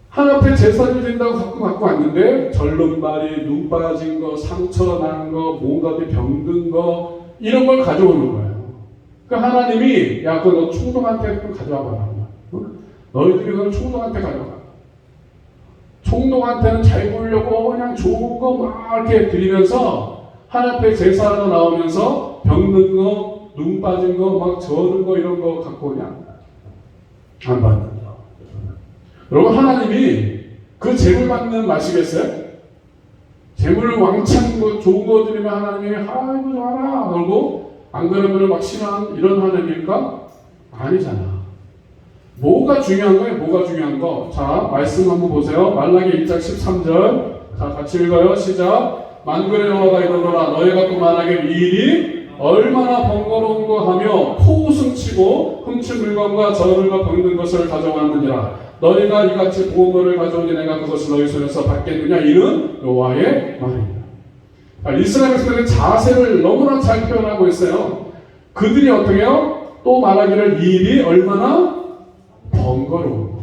하나님 앞에 제사를 드린다고 갖고 왔는데 절름발이, 눈 빠진 거, 상처 난 거, 뭔가 병든 거 이런 걸 가져오는 거예요. 그러니까 하나님이 야, 그거 너 총독한테 가져와 봐라. 너희들이 그걸 총독한테 가져가. 총독한테는 잘 보이려고 그냥 좋은 거 막 이렇게 드리면서 하나님 앞에 제사하러 나오면서 병든 거, 눈 빠진 거, 막 저는 거 이런 거 갖고 그냥 안 받는다. 여러분, 하나님이 그 재물 받는 맛이겠어요? 재물을 왕창 좋은 거 드리면 하나님이 아이고 좋아라 그러고 안 그러면 막 신앙 이런 하나님일까? 아니잖아. 뭐가 중요한 거예요? 뭐가 중요한 거? 자, 말씀 한번 보세요. 말라기 1장 13절. 자, 같이 읽어요. 시작. 만군의 여호와가 이르노라 너희가 또 말하길 이 일이 얼마나 번거로운 거 하며 포우승치고 훔친 물건과 저물과 병든 것을 가져왔느니라. 너희가 이같이 보호물을 가져오니 내가 그것을 너희 손에서 받겠느냐. 이는 여호와의 말입니다. 이스라엘 백성들의 자세를 너무나 잘 표현하고 있어요. 그들이 어떻게 해요? 또 말하기를 이 일이 얼마나 번거로운 거.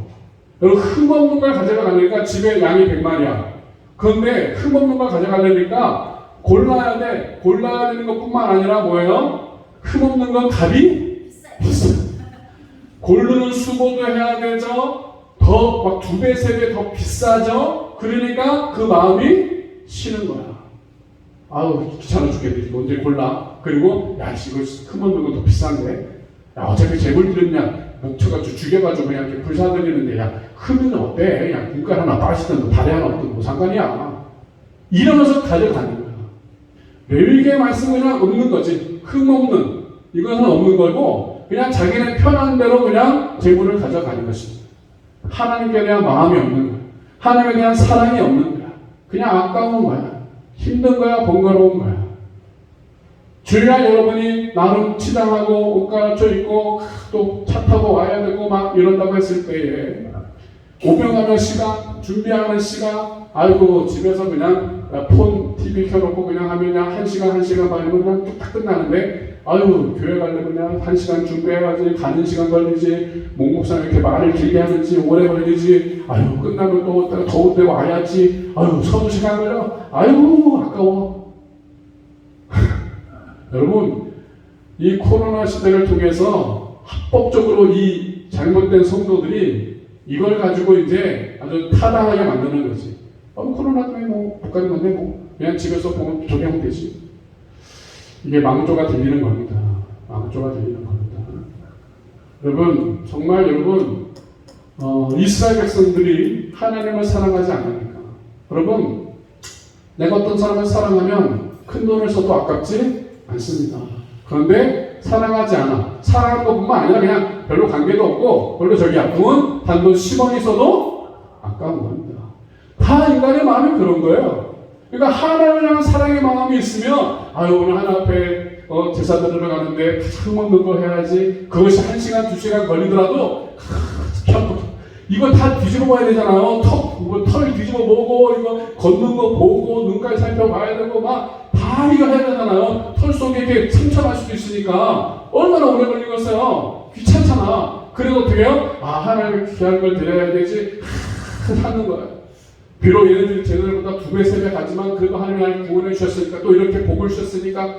여러분, 흠없는 걸 가져가려니까 집에 양이 100마리야. 그런데 흠없는 걸 가져가려니까 골라야 돼. 골라야 되는 것뿐만 아니라 뭐예요? 흠없는 건 값이 비싸. 고르는 수고도 해야 되죠. 더 막 2배, 3배 더 비싸죠. 그러니까 그 마음이 쉬는 거야. 아우, 귀찮아 죽겠네. 이거 언제 골라. 그리고 야, 이거 흠없는 건 더 비싼데. 야, 어차피 재물 드렸냐. 목초가 죽여가지고 그냥 이렇게 불사드리는데, 야, 흠은 어때? 그냥 눈깔 하나 빠지든 다리 하나 없든 뭐 상관이야. 이러면서 가져가는 거야. 레위기의 말씀은 그냥 없는 거지. 흠 없는. 이것은 없는 거고, 그냥 자기네 편한 대로 그냥 재물을 가져가는 것입니다. 하나님께 대한 마음이 없는 거야. 하나님에 대한 사랑이 없는 거야. 그냥 아까운 거야. 힘든 거야, 번거로운 거야. 주일날 여러분이 나름 치장하고 옷 갈아쳐 입고 또 차 타고 와야 되고 막 이런다고 했을 때에 오병하는 시간, 준비하는 시간, 아이고 집에서 그냥 폰, TV 켜놓고 그냥 하면 그냥 1시간 반이면 그냥 뚝딱 끝나는데 아유 교회 가려면 그냥 1시간 준비해야지, 가는 시간 걸리지, 목목상 이렇게 말을 길게 하는지 오래 걸리지, 아유 끝나면 또 더운데 와야지, 아유 서너 시간 걸려, 아유 아까워. 여러분, 이 코로나 시대를 통해서 합법적으로 이 잘못된 성도들이 이걸 가지고 이제 아주 타당하게 만드는 거지. 코로나 때문에 뭐 못 가는 건데 뭐 그냥 집에서 보면 저기 하면 되지. 이게 망조가 들리는 겁니다. 망조가 들리는 겁니다. 여러분, 정말 여러분, 이스라엘 백성들이 하나님을 사랑하지 않으니까. 여러분, 내가 어떤 사람을 사랑하면 큰 돈을 써도 아깝지 않습니다. 그런데 사랑하지 않아. 사랑하는 것뿐만 아니라 그냥 별로 관계도 없고 별로 저기야. 돈 단돈 10원 있어도 아까운 겁니다. 다 인간의 마음이 그런 거예요. 그러니까 하나님을 향한 사랑의 마음이 있으면 아유 오늘 하나님 앞에 제사 드리러 가는데 흠없는 거 해야지. 그것이 1시간 2시간 걸리더라도 이거 다 뒤집어 봐야 되잖아요. 털 뒤집어 보고 이거 걷는 거 보고 눈까지 살펴봐야 되고 막 다 이거 해야 되잖아요. 털 속에 이렇게 상처 날 수도 있으니까 얼마나 오래 걸리겠어요. 귀찮잖아. 그래도 어떻게 해요? 아 하나님의 귀한 걸 드려야 되지 하는 거예요. 비록 얘네들이 제자들보다 2배, 3배 가지만 그래도 하나님을 구원해 주셨으니까 또 이렇게 복을 주셨으니까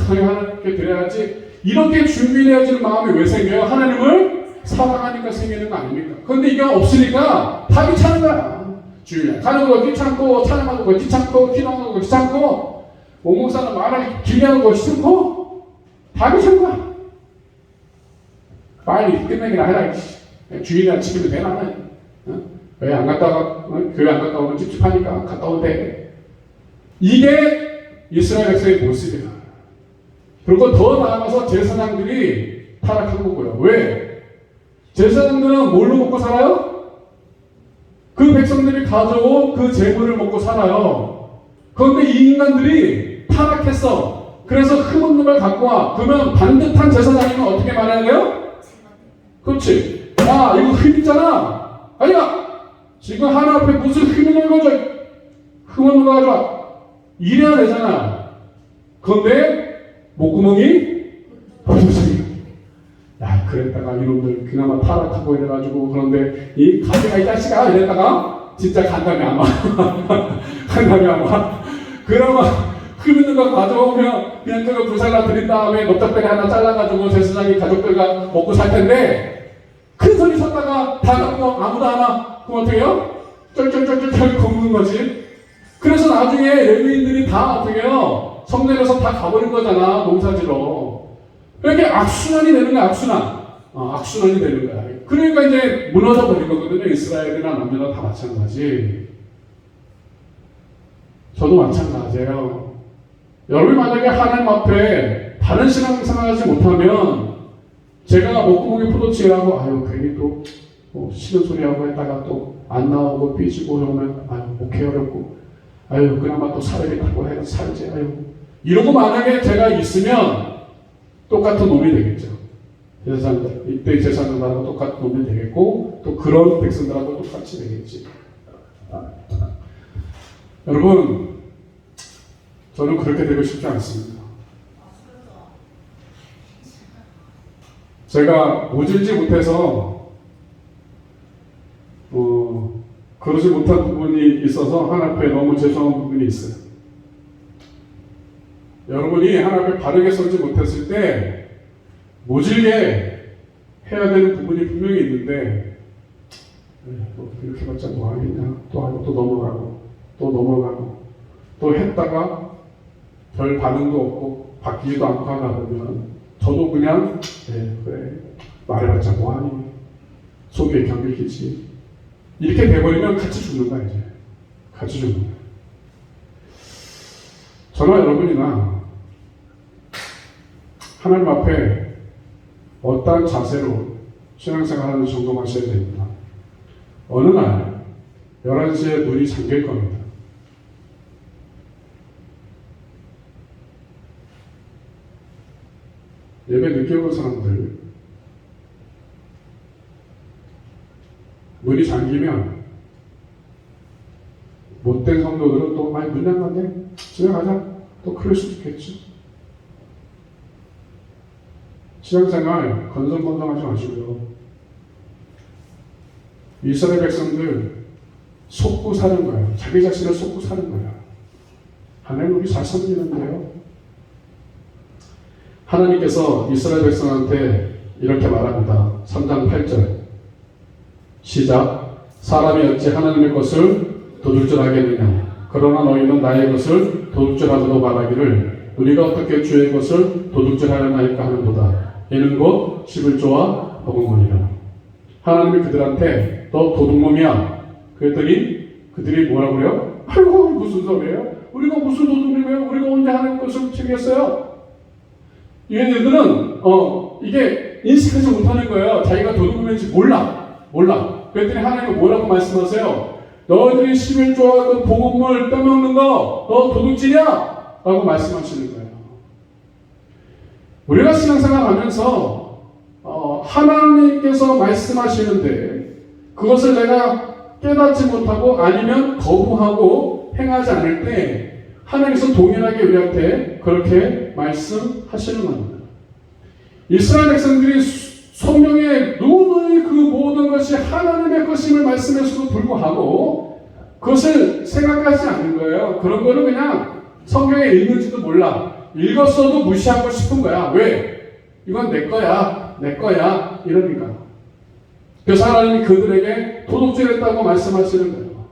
하나님께 드려야지. 이렇게 준비되어지는 마음이 왜 생겨요? 하나님을 사랑하니까 생기는 거 아닙니까? 그런데 이게 없으니까 다 귀찮은 거야. 주일날 가는 거 귀찮고 찬양하는 거 귀찮고 기도하는 거 귀찮고 목사는 말을 길게 하는 거 싫고 다 귀찮은 거야. 빨리 끝내기나 해라. 주일날 지키면 되나? 왜 안 갔다가 교회 안 갔다 오면 찝찝하니까 갔다 오는데 이게 이스라엘 백성의 모습이야. 그리고 더 나아가서 제사장들이 타락한 거고요. 왜? 제사장들은 뭘로 먹고 살아요? 그 백성들이 가져온 그 재물을 먹고 살아요. 그런데 이 인간들이 타락했어. 그래서 흠없는 걸 갖고 와. 그러면 반듯한 제사장이면 어떻게 말해야 돼요? 그렇지. 야, 이거 흠 있잖아. 아니야. 지금 하나 앞에 무슨 흠 있는 거 가져. 흠 없는 거 가져와. 이래야 되잖아. 그런데 목구멍이 부서져요. 야, 그랬다가 이놈들 그나마 타락하고 이래가지고 그런데 이 가지가 이 자식아 이랬다가 진짜 간담이 안 와. 간담이 안 와. 그러면 흠 있는 거 가져오면 그냥 그거 불살라 드린 다음에 넓적다리 하나 잘라가지고 제사장이 가족들과 먹고 살 텐데 큰 소리 쳤다가 다 갖고 아무도 안 와. 그럼 어떻게 해요? 쩔쩔쩔쩔 걷는 거지. 그래서 나중에 레위인들이 다 어떻게 해요? 성내에서 다 가버린 거잖아. 농사지러. 이렇게 악순환이 되는 거야. 악순환이 되는 거야. 그러니까 이제 무너져 버린 거거든요. 이스라엘이나 남녀나 다 마찬가지. 저도 마찬가지예요. 여러분이 만약에 하나님 앞에 바른 신앙생활하지 못하면 제가 목구멍에 포도치라고 아유 괜히 또 싫은 소리하고 했다가 또 안 나오고 삐지고 그러면 아유 목회 어렵고 아유 그나마 또 사례비 타고 해서 살지 아유 이런 거 만약에 제가 있으면 똑같은 놈이 되겠죠. 제사장들 이때 제사장들하고 똑같은 놈이 되겠고 또 그런 백성들하고 똑같이 되겠지. 여러분 저는 그렇게 되고 싶지 않습니다. 제가 모질지 못해서 그러지 못한 부분이 있어서 하나님 앞에 너무 죄송한 부분이 있어요. 여러분이 하나님 앞에 바르게 서지 못했을 때 모질게 해야 되는 부분이 분명히 있는데 또 이렇게 봤자 뭐 하겠냐 또 하고 또 넘어가고 또 했다가 별 반응도 없고 바뀌지도 않고 하다 보면 저도 그냥 그래 말해봤자 뭐하니 속에 경계기지 이렇게 돼버리면 같이 죽는 거야. 이제 같이 죽는 거야. 저나 여러분이나 하나님 앞에 어떠한 자세로 신앙생활하는 정도 하셔야 됩니다. 어느 날 11시에 문이 잠길 겁니다. 예배 늦게 온 사람들 문이 잠기면 못된 성도들은 또 문 잠갔네? 집에 가자. 또 그럴 수도 있겠지. 신앙생활 건성건성하지 마시고요. 이스라엘 백성들 속고 사는 거예요. 자기 자신을 속고 사는 거예요. 하나님 우리 잘 섬기는데요. 하나님께서 이스라엘 백성한테 이렇게 말합니다. 3장 8절 시작. 사람이 어찌 하나님의 것을 도둑 줄 하겠느냐. 그러나 너희는 나의 것을 도둑 줄 하고도 말하기를 우리가 어떻게 주의 것을 도둑 줄 하려나이까 하는도다. 이는 곧 11조와 버금거니라. 하나님이 그들한테 너 도둑놈이야. 그랬더니 그들이 뭐라고 그래요? 아이고 무슨 소리예요? 우리가 무슨 도둑놈이에요? 우리가 언제 하나님 것을 챙겼어요? 이 얘네들은 이게 인식하지 못하는 거예요. 자기가 도둑놈인지 몰라. 그랬더니 하나님은 뭐라고 말씀하세요? 너희들이 11조와 그 복음을 떠먹는 거 너 도둑질이야? 라고 말씀하시는 거예요. 우리가 신앙생활 하면서 하나님께서 말씀하시는데 그것을 내가 깨닫지 못하고 아니면 거부하고 행하지 않을 때 하나님께서 동일하게 우리한테 그렇게 말씀하시는 겁니다. 이스라엘 백성들이 성경에 누누이 그 모든 것이 하나님의 것임을 말씀했어도 불구하고 그것을 생각하지 않는 거예요. 그런 거는 그냥 성경에 있는지도 몰라. 읽었어도 무시하고 싶은 거야. 왜? 이건 내 거야 이러니까. 그래서 하나님이 그들에게 도둑질했다고 말씀하시는 거예요.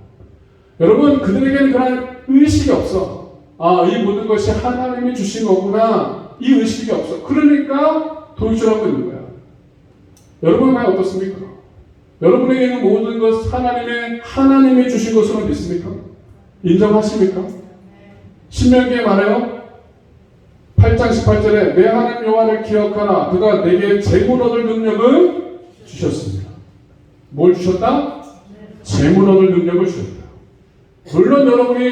여러분, 그들에게는 그런 의식이 없어. 아, 이 모든 것이 하나님이 주신 거구나. 이 의식이 없어. 그러니까 도둑질하고 있는 거야. 여러분은 과연 어떻습니까? 여러분에게는 모든 것 하나님이 주신 것으로 믿습니까? 인정하십니까? 신명기에 말해요. 8장 18절에 내 하나님 여호와를 기억하라. 그가 내게 재물 얻을 능력을 주셨습니다. 뭘 주셨다? 재물 얻을 능력을 주셨다. 물론 여러분이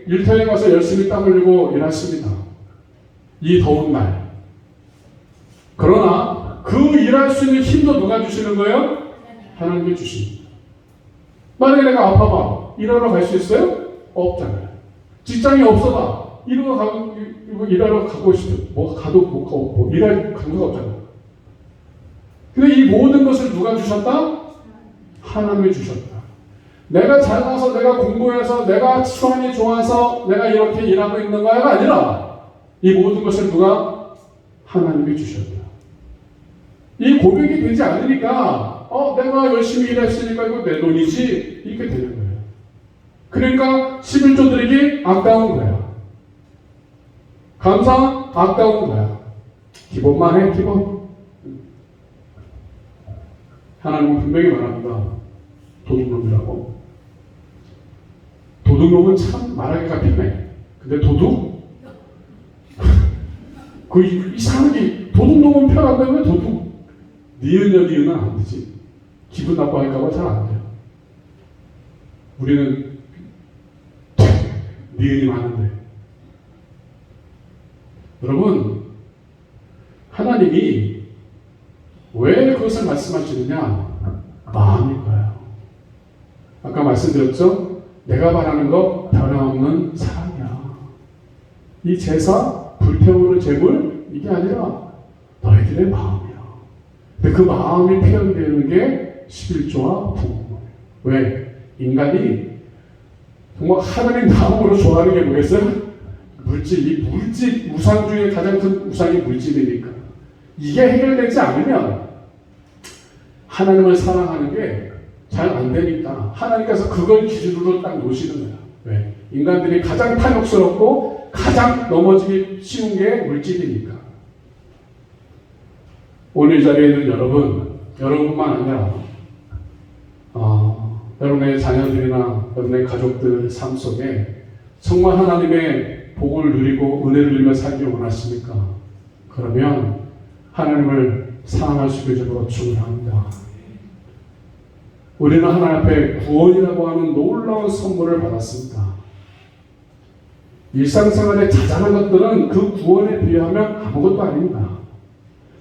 일터에 가서 열심히 땀 흘리고 일하십니다. 이 더운 날. 그러나 그 일할 수 있는 힘도 누가 주시는 거예요? 하나님이 주십니다. 만약에 내가 아파봐. 일하러 갈 수 있어요? 없잖아요. 직장이 없어봐. 일하러 가고 싶어. 가도 못 가고, 일할 강도가 없잖아요. 근데 이 모든 것을 누가 주셨다? 하나님이 주셨다. 내가 잘나서, 내가 공부해서, 내가 수완이 좋아서 내가 이렇게 일하고 있는 거가 아니라 이 모든 것을 누가? 하나님이 주셨다. 이 고백이 되지 않으니까 내가 열심히 일했으니까 이거 내 돈이지 이렇게 되는 거예요. 그러니까 11조 드리기 아까운 거야. 감사 아까운 거야. 기본만 해, 기본. 하나님은 분명히 말합니다. 도둑놈이라고. 도둑놈은 참 말하기가 편해. 근데 도둑? 그 이상하게 도둑놈은 편한데 왜 도둑? 니은은 안 되지. 기분 나빠할까봐 잘 안 돼요. 우리는 니은이 많은데. 여러분, 하나님이 왜 그것을 말씀하시느냐? 마음일 거예요. 아까 말씀드렸죠? 내가 바라는 거 변함없는 사랑이야. 이 제사, 불태우는 제물, 이게 아니라 너희들의 마음이야. 근데 그 마음이 표현되는 게 11조와 부흥이에요. 왜? 인간이 정말 하나님 마음으로 좋아하는 게 뭐겠어요? 물질, 우상주의의 가장 큰 우상이 물질이니까. 이게 해결되지 않으면 하나님을 사랑하는 게 잘 안 되니까 하나님께서 그걸 기준으로 딱 놓으시는 거야. 왜? 인간들이 가장 탐욕스럽고 가장 넘어지기 쉬운 게 물질이니까. 오늘 이 자리에 있는 여러분뿐만 아니라 여러분의 자녀들이나 여러분의 가족들 삶 속에 정말 하나님의 복을 누리고 은혜를 누리며 살기를 원하십니까? 그러면 하나님을 사랑할 수 있게 되도록 축원합니다. 우리는 하나님 앞에 구원이라고 하는 놀라운 선물을 받았습니다. 일상생활의 자잘한 것들은 그 구원에 비하면 아무것도 아닙니다.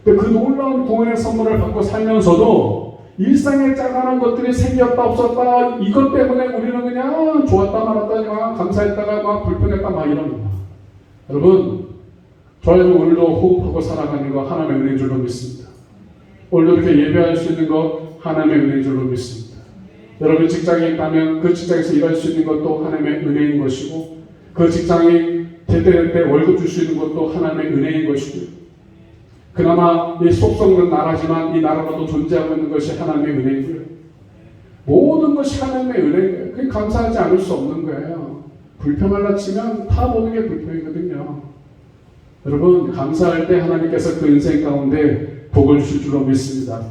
그 놀라운 구원의 선물을 받고 살면서도 일상의 작은 것들이 생겼다 없었다 이것 때문에 우리는 그냥 좋았다 말았다 감사했다가 막 불편했다 막 이럽니다. 여러분, 저희도 오늘도 호흡하고 살아가는 거 하나님의 은혜인 줄로 믿습니다. 오늘도 이렇게 예배할 수 있는 거 하나님의 은혜인 줄로 믿습니다. 여러분 직장에 있다면 그 직장에서 일할 수 있는 것도 하나님의 은혜인 것이고 그 직장이 제때제때 월급 줄 수 있는 것도 하나님의 은혜인 것이고 그나마 이 속성은 나라지만 이 나라로도 존재하고 있는 것이 하나님의 은혜이고요. 모든 것이 하나님의 은혜예요. 그게 감사하지 않을 수 없는 거예요. 불평하려 치면 다 모든 게 불평이거든요. 여러분 감사할 때 하나님께서 그 인생 가운데 복을 주실 줄로 믿습니다.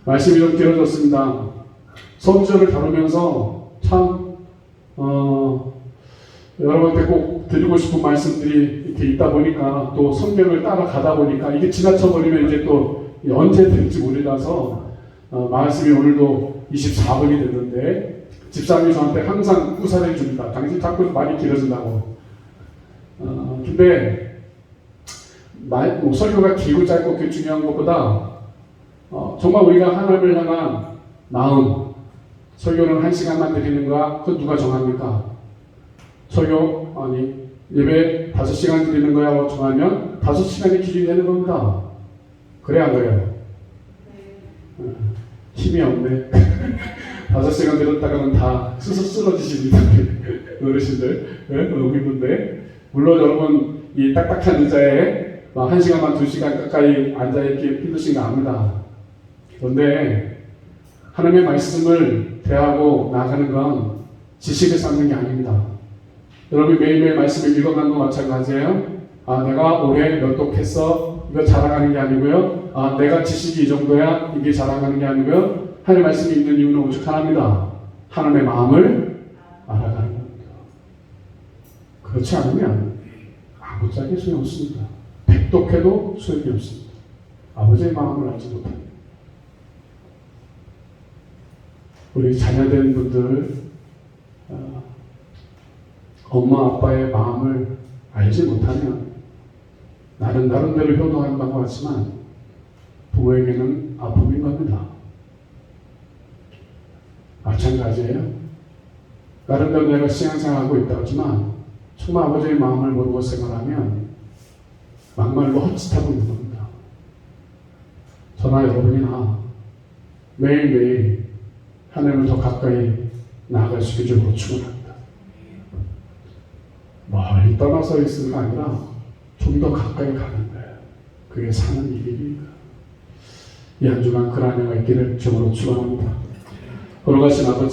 말씀이 좀 길어졌습니다. 성지를 다루면서 참 여러분한테 꼭 드리고 싶은 말씀들이 이렇게 있다 보니까 또 성경을 따라가다 보니까 이게 지나쳐버리면 이제 또 언제 될지 모르라서 말씀이 오늘도 24분이 됐는데 집사님이 저한테 항상 구사해 줍니다. 당신 자꾸 말이 길어진다고. 근데 설교가 길고 짧고 그게 중요한 것보다 정말 우리가 하나님을 향한 마음 설교는 1시간만 드리는 거야? 그건 누가 정합니까? 설교 예배 5시간 드리는 거야 정하면 5시간이 기준이 되는 겁니다. 그래 안 그래요? 힘이 없네. 5시간 들었다가는 다 쓰러지십니다. 어르신들 여기분들 물론 여러분 이 딱딱한 의자에 1시간만 2시간 가까이 앉아있기 힘드신 거 압니다. 그런데 하나님의 말씀을 대하고 나가는 건 지식을 쌓는 게 아닙니다. 여러분이 매일매일 말씀을 읽어가는 거 마찬가지예요. 내가 올해 몇 독했어. 이거 자랑하는 게 아니고요. 내가 지식이 이 정도야. 이게 자랑하는 게 아니고요. 하나님의 말씀이 있는 이유는 오직 하나입니다. 하나님의 마음을 알아가는 겁니다. 그렇지 않으면 아무짝에 소용없습니다. 백독해도 소용이 없습니다. 아버지의 마음을 알지 못합니다. 우리 자녀된 분들 엄마 아빠의 마음을 알지 못하면 나는 나름대로 효도한다고 하지만 부모에게는 아픔인 겁니다. 마찬가지예요. 나름대로 내가 신앙생활하고 있다고 하지만 정말 아버지의 마음을 모르고 생활하면 막말로 헛짓하고 있는 겁니다. 저나 여러분이나 매일매일 하나님을 더 가까이 나아갈 수 있게 좀 축원합니다. 멀리 떠나서 있을가 아니라 좀 더 가까이 가는 거예요. 그게 사는 일입니다. 이 한 주간 그 안에가 있기를 주로 축원합니다. 돌아가신 아버지